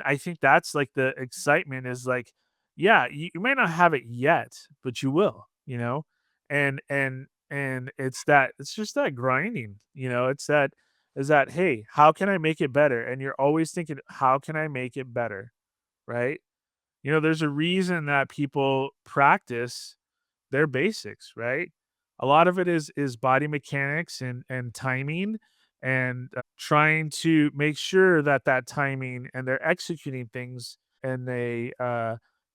I think that's like the excitement is like, yeah, you may not have it yet, but you will, you know? And it's just that grinding, it's that is that, "Hey, how can I make it better?" And you're always thinking, "How can I make it better?" Right? There's a reason that people practice their basics, right? A lot of it is body mechanics and timing and, trying to make sure that that timing and they're executing things in a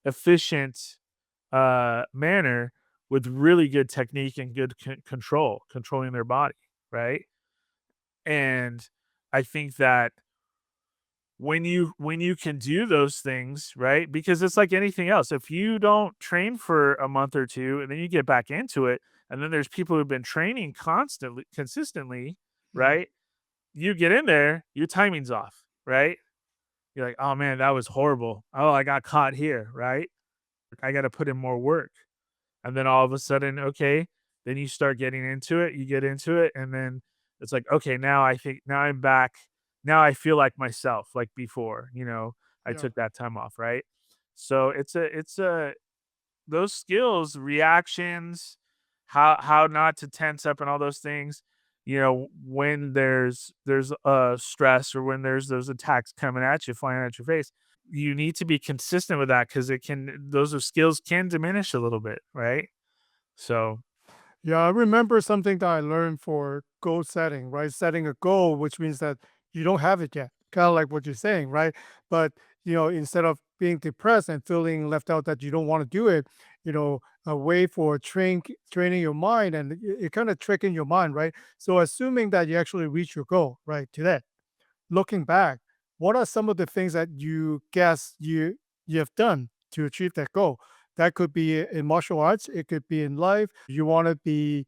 efficient, manner with really good technique and good controlling their body, right? And I think that when you can do those things, right? Because it's like anything else. If you don't train for a month or two and then you get back into it, and then there's people who've been training consistently, mhm. right? You get in there, your timing's off, right? You're like, oh man, that was horrible. Oh, I got caught here, right? I got to put in more work. And then all of a sudden, okay, then you start getting into it, you get into it, and then it's like, okay, now I think now I'm back. Now I feel like myself, like before, I Yeah. took that time off, right? So it's a those skills, reactions, how not to tense up and all those things, when there's stress or when there's those attacks coming at you, flying at your face, you need to be consistent with that because it can those are skills can diminish a little bit, right? So, Yeah, I remember something that I learned for goal setting, right? Setting a goal, which means that you don't have it yet, kind of like what you're saying, right? But, instead of being depressed and feeling left out that you don't want to do it, a way for training your mind and it kind of tricking your mind, right? So assuming that you actually reach your goal, right, today, looking back, what are some of the things that you guess you have done to achieve that goal? That could be in martial arts, it could be in life. You want to be,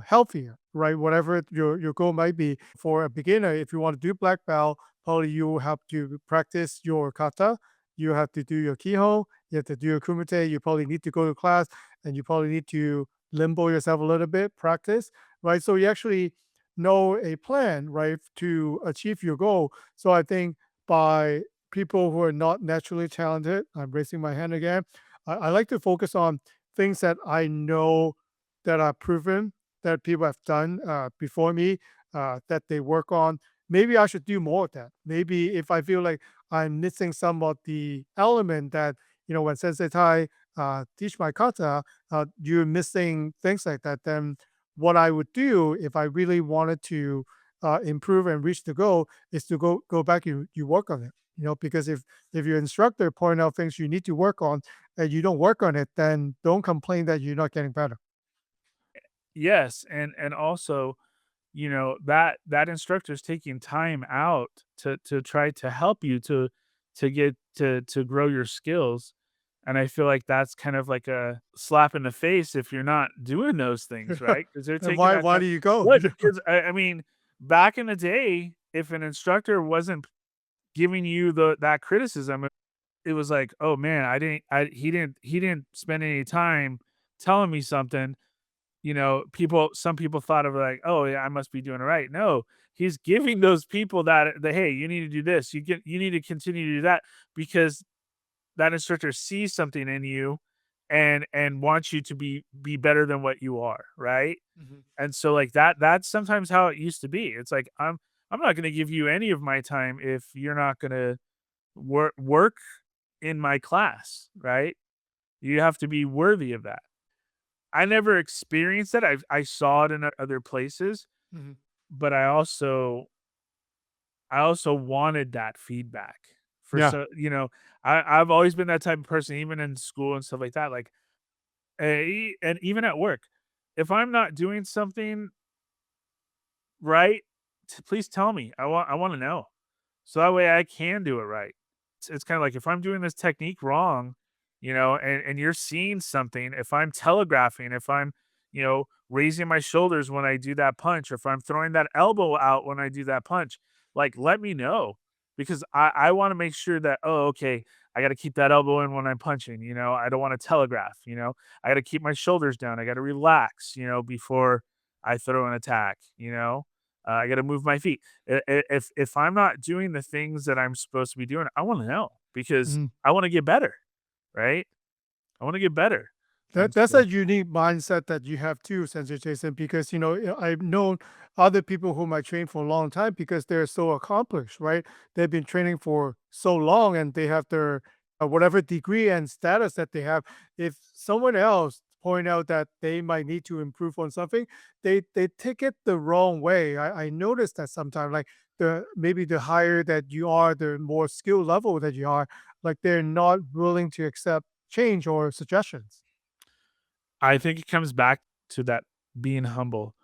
healthier, right? Whatever your goal might be. For a beginner, if you want to do black belt, probably you have to practice your kata. You have to do your kihon. You have to do your kumite. You probably need to go to class, and you probably need to limbo yourself a little bit, practice, right? So you actually know a plan, right, to achieve your goal. So I think by people who are not naturally talented, I'm raising my hand again. I like to focus on things that I know that are proven that people have done before me, that they work on. Maybe I should do more of that. Maybe if I feel like I'm missing some of the element that, when Sensei Tai teach my kata, you're missing things like that, then what I would do if I really wanted to improve and reach the goal is to go back and you work on it. Because if your instructor point out things you need to work on and you don't work on it, then don't complain that you're not getting better. yes, and also, that instructor is taking time out to try to help you to get to grow your skills, and I feel like that's kind of like a slap in the face if you're not doing those things, right? Because 'Cause they're And taking why that why time. do you go? What? Because I mean, back in the day, if an instructor wasn't giving you that criticism, it was like, "Oh, man, he didn't spend any time telling me something." Some people thought of like, "Oh, yeah, I must be doing it right." No, he's giving those people "Hey, you need to do this. You need to continue to do that," because that instructor sees something in you and wants you to be better than what you are, right? Mhm. And so, like, that's sometimes how it used to be. It's like, I'm not gonna give you any of my time if you're not gonna work in my class, right? You have to be worthy of that. I never experienced it. I saw it in other places, Mhm. but I also I also wanted that feedback for Yeah. so I've always been that type of person, even in school and stuff like that. Like, and even at work, if I'm not doing something right, please tell me. I want to know, so that way I can do it right. It's kind of like if I'm doing this technique wrong, and you're seeing something, if I'm telegraphing, if I'm, raising my shoulders when I do that punch, or if I'm throwing that elbow out when I do that punch, like let me know because I want to make sure that, oh, okay, I got to keep that elbow in when I'm punching, I don't want to telegraph, I got to keep my shoulders down. I got to relax, before I throw an attack, I got to move my feet. If I'm not doing the things that I'm supposed to be doing, I want to know because Mhm. I want to get better, right? I want to get better. And That's so a unique mindset that you have too, Sensei Jason, because I've known other people whom I trained for a long time because they're so accomplished, right? They've been training for so long and they have their whatever degree and status that they have. If someone else point out that they might need to improve on something, they take it the wrong way. I noticed that sometimes, like maybe the higher that you are, the more skill level that you are, like they're not willing to accept change or suggestions. I think it comes back to that being humble.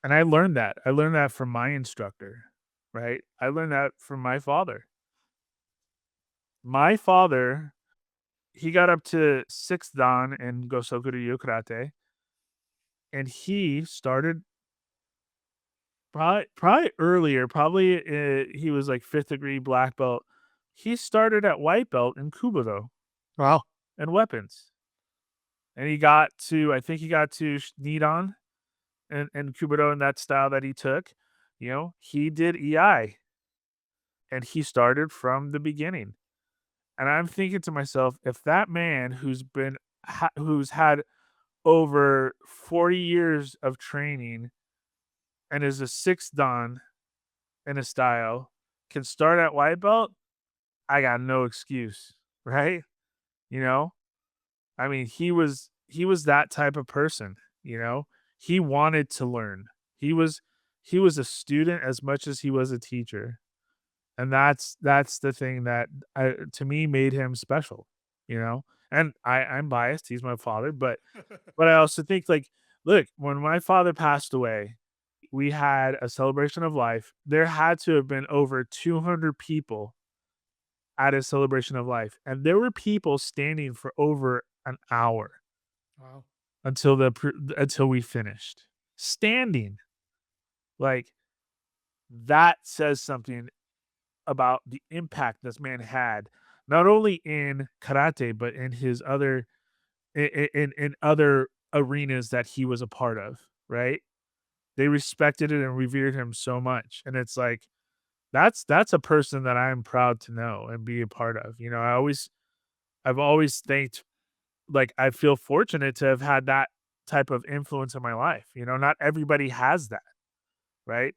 And I learned that. I learned that from my instructor, right? I learned that from my father. My father, he got up to sixth dan in Gosoku Ryu Karate, and he started probably earlier. Probably he was like fifth degree black belt. He started at white belt in Kubudo Wow. and weapons, and he got to I think he got to Nidan and Kubudo in that style that he took. He did EI and he started from the beginning. And I'm thinking to myself, if that man who's had over 40 years of training and is a sixth dan in a style can start at white belt, I got no excuse, right? You know? I mean, he was that type of person, you know? He wanted to learn. He was he was a student as much as he was a teacher. And that's the thing that to me made him special, you know? And I'm biased, he's my father, but I also think like, look, when my father passed away, we had a celebration of life. There had to have been over 200 people at a celebration of life, and there were people standing for over an hour Wow. until we finished. Standing. Like, that says something about the impact this man had, not only in karate, but in his other in other arenas that he was a part of, right? They respected it and revered him so much. And it's like that's a person that I'm proud to know and be a part of. I've always thanked like I feel fortunate to have had that type of influence in my life. Not everybody has that, right?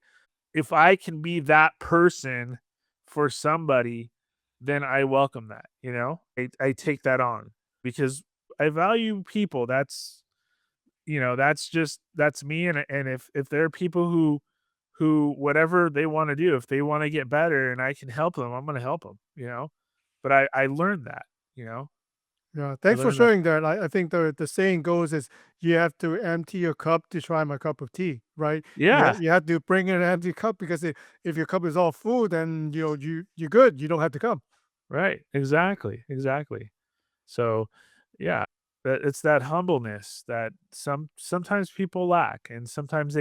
If I can be that person for somebody, then I welcome that, I take that on because I value people. That's me. And if there are people who whatever they want to do, if they want to get better and I can help them, I'm going to help them. But I learned that, you know, Yeah. I Thanks for learned that. sharing that. I think the saying goes is you have to empty your cup to try my cup of tea, right? Yeah, You have to bring in an empty cup because if your cup is all full, then you're good. You don't have to come. right. Exactly. Exactly. So, yeah, it's that humbleness that sometimes people lack, and sometimes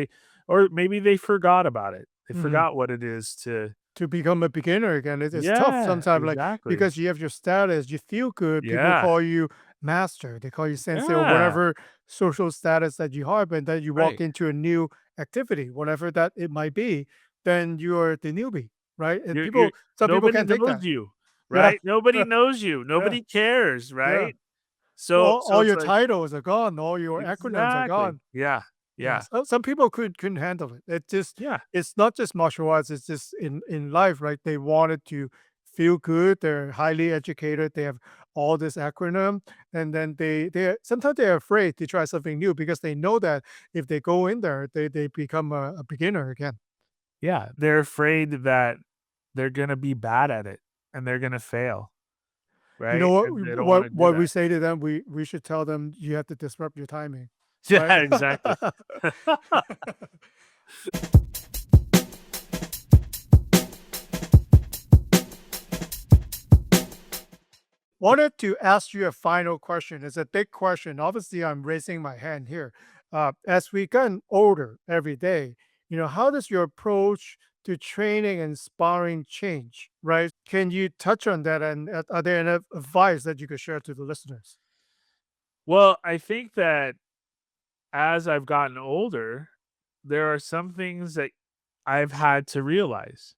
or maybe they forgot about it. They Mhm. forgot what it is to. To become a beginner again, it's tough Yeah, sometimes, like exactly. because you have your status, you feel good. People Yeah, call you master, they call you sensei or yeah, whatever social status that you have, and then you walk right. into a new activity, whatever that it might be, then you're the newbie, right? And You're some people nobody can't take knows that. you, Yeah, right? Nobody knows you. yeah, Nobody cares, yeah. right? So All it's your like titles are gone, all your acronyms are exactly. gone. Yeah, Yeah, yeah, some people couldn't handle it. yeah. It's not just martial arts, it's just in life, right? They wanted to feel good, they're highly educated, they have all this acronym, and then they sometimes they're afraid to try something new because they know that if they go in there, they become a beginner again. Yeah, they're afraid that they're gonna be bad at it and they're gonna fail, You know right? what And they don't wanna what do what we that. say to them? We should tell them you have to disrupt your timing, right? Yeah, exactly. Wanted to ask you a final question. It's a big question. Obviously, I'm raising my hand here. As we get older every day, how does your approach to training and sparring change, right? Can you touch on that? And are there any advice that you could share to the listeners? Well, I think that as I've gotten older, there are some things that I've had to realize.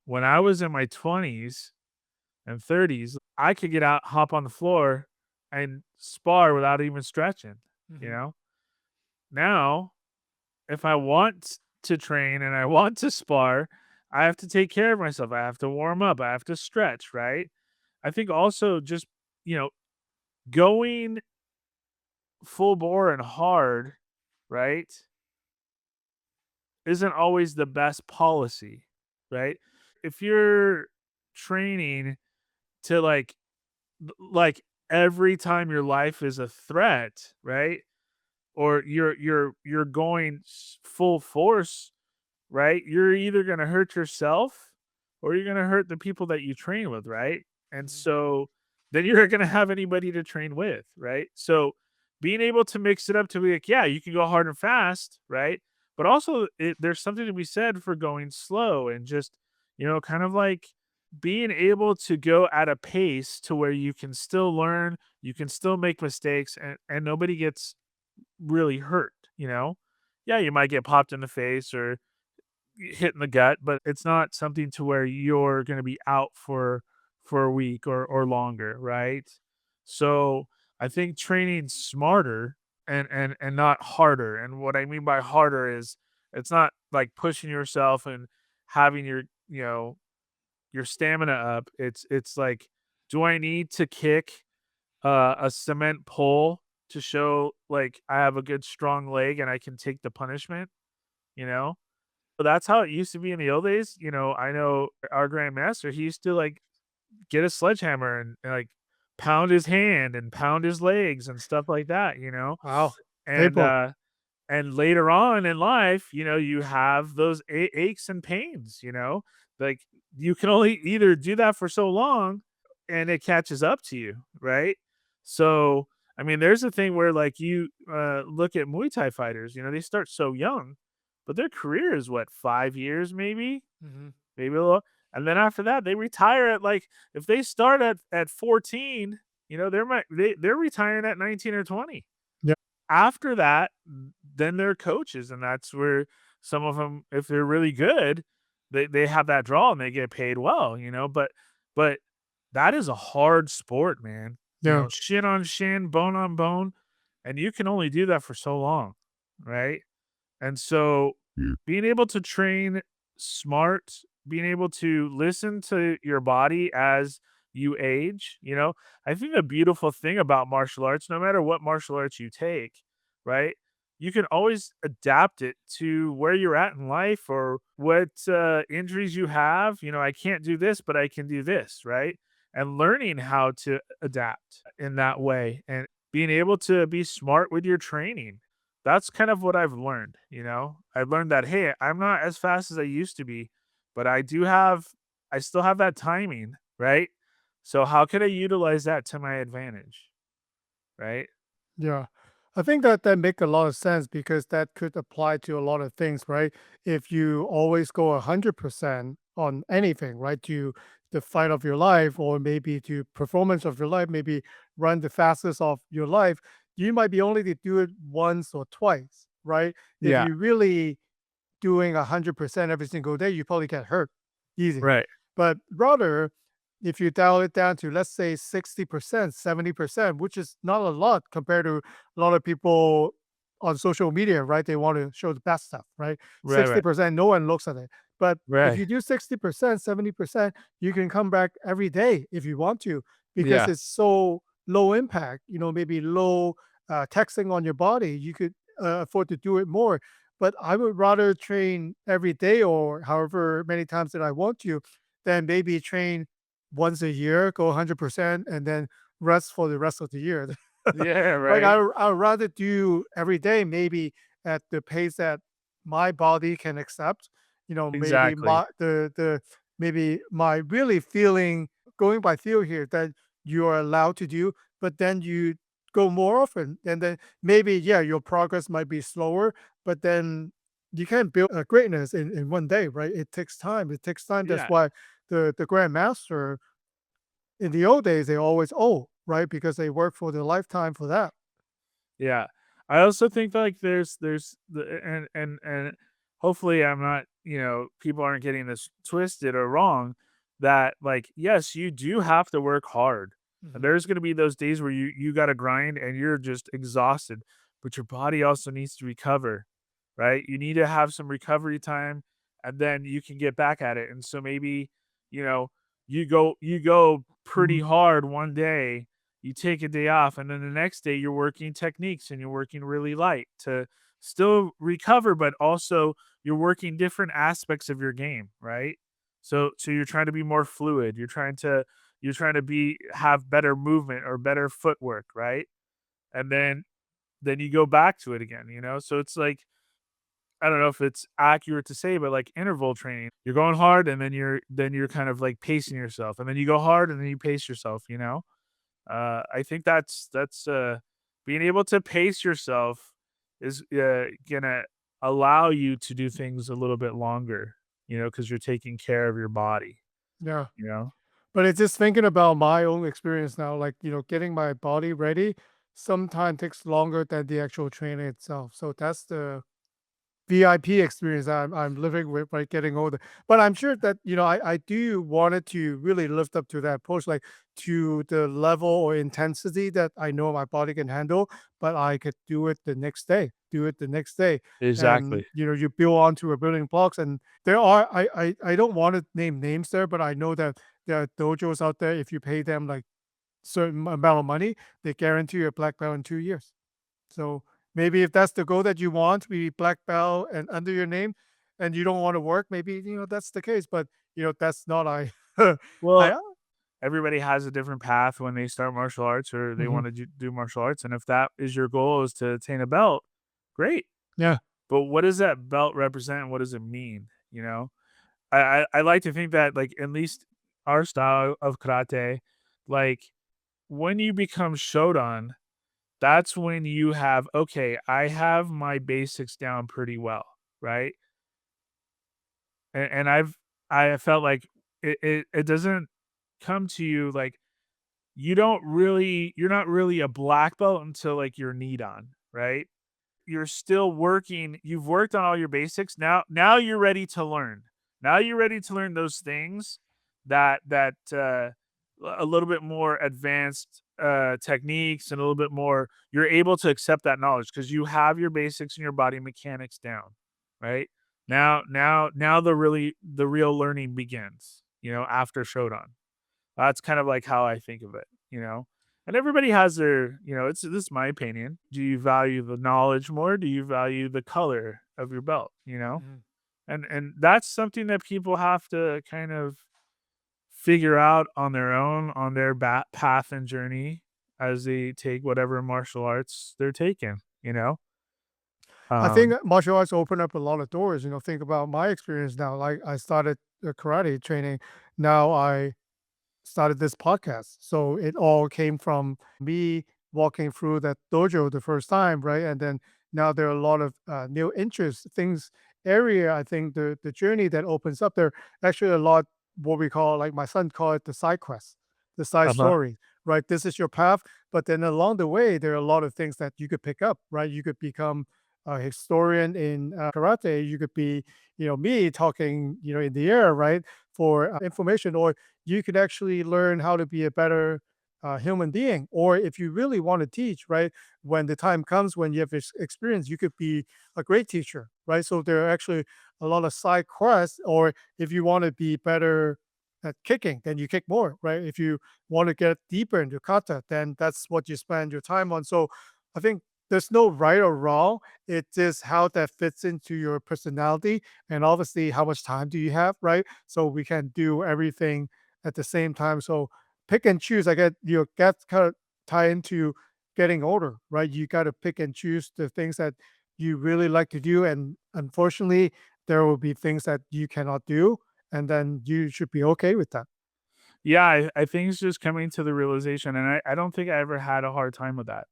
When I was in my 20s and 30s, I could get out, hop on the floor, and spar without even stretching, you Hmm. know? Now, if I want to train and I want to spar, I have to take care of myself. I have to warm up. I have to stretch, right? I think also just, you know, going full bore and hard, right, isn't always the best policy, right? If you're training to like every time your life is a threat, right? Or you're going full force, right? You're either going to hurt yourself or you're going to hurt the people that you train with, right? And Hmm. so then you're going to have anybody to train with, right? So being able to mix it up to be like, yeah, you can go hard and fast, right? But also there's something to be said for going slow and just, kind of like being able to go at a pace to where you can still learn, you can still make mistakes and nobody gets really hurt, you know? Yeah, you might get popped in the face or hit in the gut, but it's not something to where you're gonna be out for a week or longer, right? So, I think training smarter and not harder, and what I mean by harder is it's not like pushing yourself and having your stamina up. It's like, do I need to kick a cement pole to show like I have a good strong leg and I can take the punishment, you know? But that's how it used to be in the old days. I know our grandmaster, he used to like get a sledgehammer and like pound his hand and pound his legs and stuff like that. Wow. And Painful. and later on in life, you have those aches and pains. Like you can only either do that for so long and it catches up to you, right? So, I mean, there's a thing where like you look at Muay Thai fighters, they start so young, but their career is what, 5 years maybe, Hmm. maybe a little. And then after that, they retire at like if they start at 14, they're retiring at 19 or 20. After that, then they're coaches, and that's where some of them, if they're really good, they have that draw and they get paid well. But that is a hard sport, man. Yeah. Shin on shin, bone on bone, and you can only do that for so long, right? And so being able to train smart, being able to listen to your body as you age. I think the beautiful thing about martial arts, no matter what martial arts you take, right? You can always adapt it to where you're at in life or what injuries you have. I can't do this, but I can do this, right? And learning how to adapt in that way and being able to be smart with your training. That's kind of what I've learned. I've learned that, hey, I'm not as fast as I used to be, but I still have that timing, right? So how can I utilize that to my advantage, right? Yeah. I think that make a lot of sense because that could apply to a lot of things, right? If you always go 100% on anything, right? To the fight of your life or maybe to performance of your life, maybe run the fastest of your life, you might be only to do it once or twice, right? If Yeah, you really doing 100% every single day, you probably get hurt easy. right, But rather, if you dial it down to, let's say, 60%, 70%, which is not a lot compared to a lot of people on social media, right? They want to show the best stuff, right? right, right, 60%, no one looks at it. But if right. you do 60%, 70%, you can come back every day if you want to, because Yeah, it's so low impact, maybe low taxing on your body. You could afford to do it more, but I would rather train every day or however many times that I want to, then maybe train once a year, go 100%, and then rest for the rest of the year. Yeah, Like right. I'd rather do every day, maybe at the pace that my body can accept. Maybe Exactly. maybe my really feeling, going by feel here, that you are allowed to do, but then you go more often, and then maybe, yeah, your progress might be slower, but then you can't build a greatness in one day, right? It takes time. It takes time. That's Yeah. why the grandmaster in the old days, they always old, right? Because they work for their lifetime for that. Yeah. I also think that, like, there's the and hopefully I'm not, people aren't getting this twisted or wrong, that, like, yes, you do have to work hard. And Mhm. there's gonna be those days where you gotta grind and you're just exhausted, but your body also needs to recover, right? You need to have some recovery time, and then you can get back at it. And so maybe, you know, you go pretty hard one day, you take a day off, and then the next day you're working techniques and you're working really light to still recover, but also you're working different aspects of your game, right? So you're trying to be more fluid. You're trying to be have better movement or better footwork, right? And then you go back to it again. So it's like, I don't know if it's accurate to say, but like interval training, you're going hard and then you're kind of like pacing yourself, and then you go hard and then you pace yourself. I think that's being able to pace yourself is gonna allow you to do things a little bit longer, because you're taking care of your body, Yeah. you know? But it's just thinking about my own experience now, like, getting my body ready sometimes takes longer than the actual training itself. So that's the VIP experience I'm living with by getting older. But I'm sure that, I do wanted to really lift up to that push, like to the level or intensity that I know my body can handle, but I could do it the next day, do it the next day. And, Exactly. you build onto a building blocks. And there are, I don't want to name names there, but I know that there are dojos out there. If you pay them like certain amount of money, they guarantee you a black belt in 2 years. So maybe if that's the goal that you want, be black belt and under your name, and you don't want to work, maybe that's the case. But that's not I. Well, I everybody has a different path when they start martial arts or they Mhm. want to do martial arts, and if that is your goal, is to attain a belt, great. Yeah, But what does that belt represent? What does it mean? I like to think that, like, at least our style of karate, like, when you become shodan, that's when you have, okay, I have my basics down pretty well, right? And I felt like it doesn't come to you like, you're not really a black belt until, like, you're kneed on, right? You're still working, you've worked on all your basics. Now you're ready to learn. Now you're ready to learn those things that a little bit more advanced techniques, and a little bit more, you're able to accept that knowledge because you have your basics and your body mechanics down, right? Now the real learning begins, after Shodan. That's kind of like how I think of it. And everybody has their, this is my opinion. Do you value the knowledge more? Do you value the color of your belt? Mhm. And that's something that people have to kind of figure out on their own, on their path and journey, as they take whatever martial arts they're taking. I think Um, martial arts open up a lot of doors. Think about my experience now. Like I started karate training. Now I started this podcast. So it all came from me walking through that dojo the first time, right? And then now there are a lot of new interests, things, area. I think the journey that opens up there, actually a lot, what we call, like my son call it, the side quest, the side uh-huh. story, right? This is your path, but then along the way there are a lot of things that you could pick up, right? You could become a historian in karate. You could be, me talking, in the air, right, for information, or you could actually learn how to be a better human being. Or if you really want to teach, right, when the time comes when you have experience, you could be a great teacher, right? So there are actually a lot of side quests. Or if you want to be better at kicking, then you kick more, right? If you want to get deeper into kata, then that's what you spend your time on. So I think there's no right or wrong. It's just how that fits into your personality and obviously how much time do you have, right? So we can do everything at the same time. So pick and choose. I get you get kind of tie into getting older, right? You got to pick and choose the things that you really like to do. And unfortunately, there will be things that you cannot do. And then you should be okay with that. Yeah, I think it's just coming to the realization, and I don't think I ever had a hard time with that.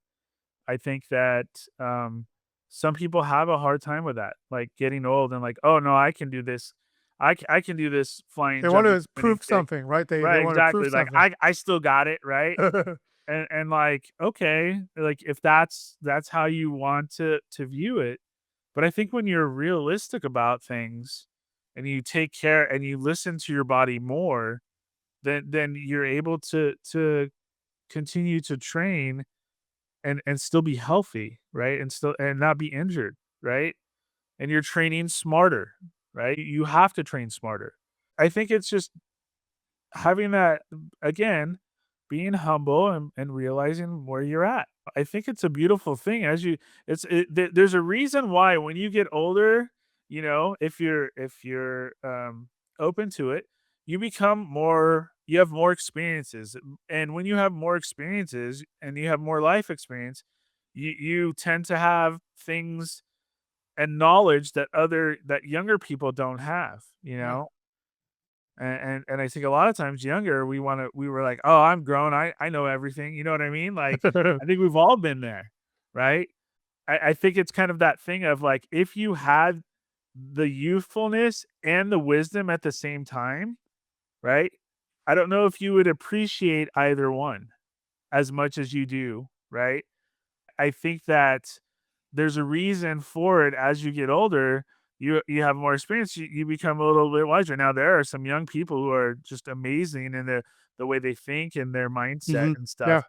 I think that, some people have a hard time with that, like, getting old and like, "Oh, no, I can do this. I can do this flying, They want jumping, to spinning prove kick." something, right? They Right, want to prove exactly, like, something. I still got it, right? And, like, okay, like, if that's how you want to view it. But I think when you're realistic about things and you take care and you listen to your body more, then you're able to continue to train and still be healthy, right? And still and not be injured, right? And you're training smarter, right? You have to train smarter. I think it's just having that again, being humble and realizing where you're at. I think it's a beautiful thing as you there's a reason why when you get older, if you're open to it, you have more experiences. And when you have more experiences and you have more life experience, you tend to have things and knowledge that younger people don't have, you Yeah. know? And I think a lot of times younger, we were like, "Oh, I'm grown. I know everything." You know what I mean? Like, I think we've all been there, right? I think it's kind of that thing of like, if you had the youthfulness and the wisdom at the same time, right? I don't know if you would appreciate either one as much as you do, right? I think that there's a reason for it as you get older, you have more experience, you become a little bit wiser. Now there are some young people who are just amazing in the way they think and their mindset Hmm. and Yeah.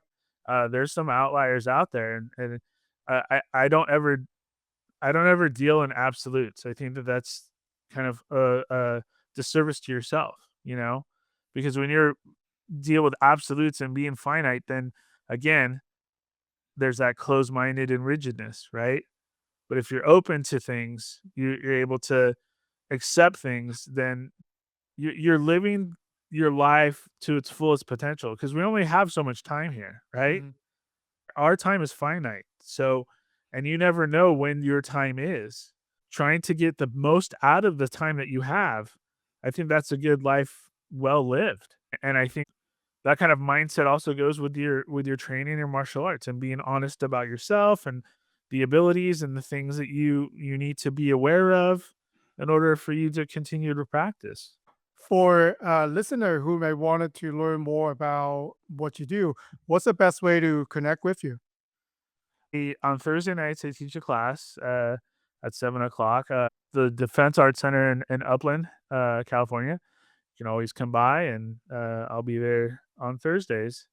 stuff. There's some outliers out there, and I don't ever deal in absolutes. I think that that's kind of a disservice to yourself, because when you're deal with absolutes and being finite, then again, there's that closed-minded and rigidness, right? But if you're open to things, you're able to accept things, then you're living your life to its fullest potential because we only have so much time here, right? Mhm. Our time is finite. So, and you never know when your time is. Trying to get the most out of the time that you have, I think that's a good life well lived. And I think that kind of mindset also goes with your training in martial arts and being honest about yourself and the abilities and the things that you need to be aware of in order for you to continue to practice. For a listener who may wanted to learn more about what you do, what's the best way to connect with you? On Thursday nights, I teach a class at 7 o'clock. The Defense Arts Center in Upland, California. You can always come by, and I'll be there on Thursdays.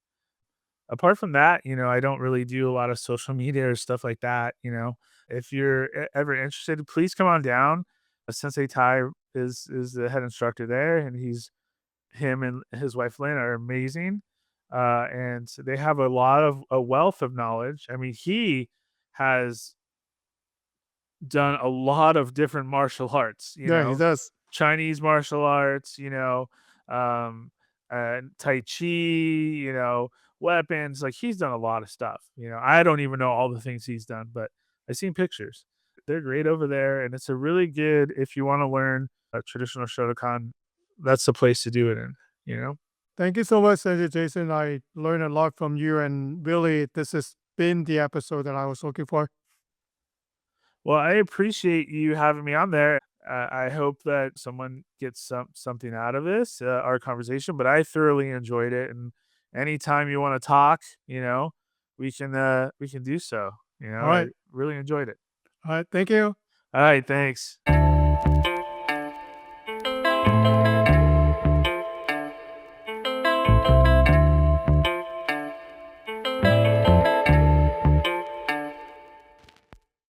Apart from that, I don't really do a lot of social media or stuff like that. If you're ever interested, please come on down. Sensei Tai is the head instructor there, and him and his wife Lynn are amazing, and they have a wealth of knowledge. I mean, he has done a lot of different martial arts. Yeah, he does. Chinese martial arts, um, Tai Chi, weapons. Like he's done a lot of stuff. I don't even know all the things he's done, but I've seen pictures. They're great over there, and it's a really good if you want to learn a traditional Shotokan. That's the place to do it in. You know. Thank you so much, Sergio Jason. I learned a lot from you, and really, this has been the episode that I was looking for. Well, I appreciate you having me on there. I hope that someone gets something out of this, our conversation. But I thoroughly enjoyed it, and anytime you want to talk, we can do so. All I right. really enjoyed it. All right. Thank you. All right, thanks.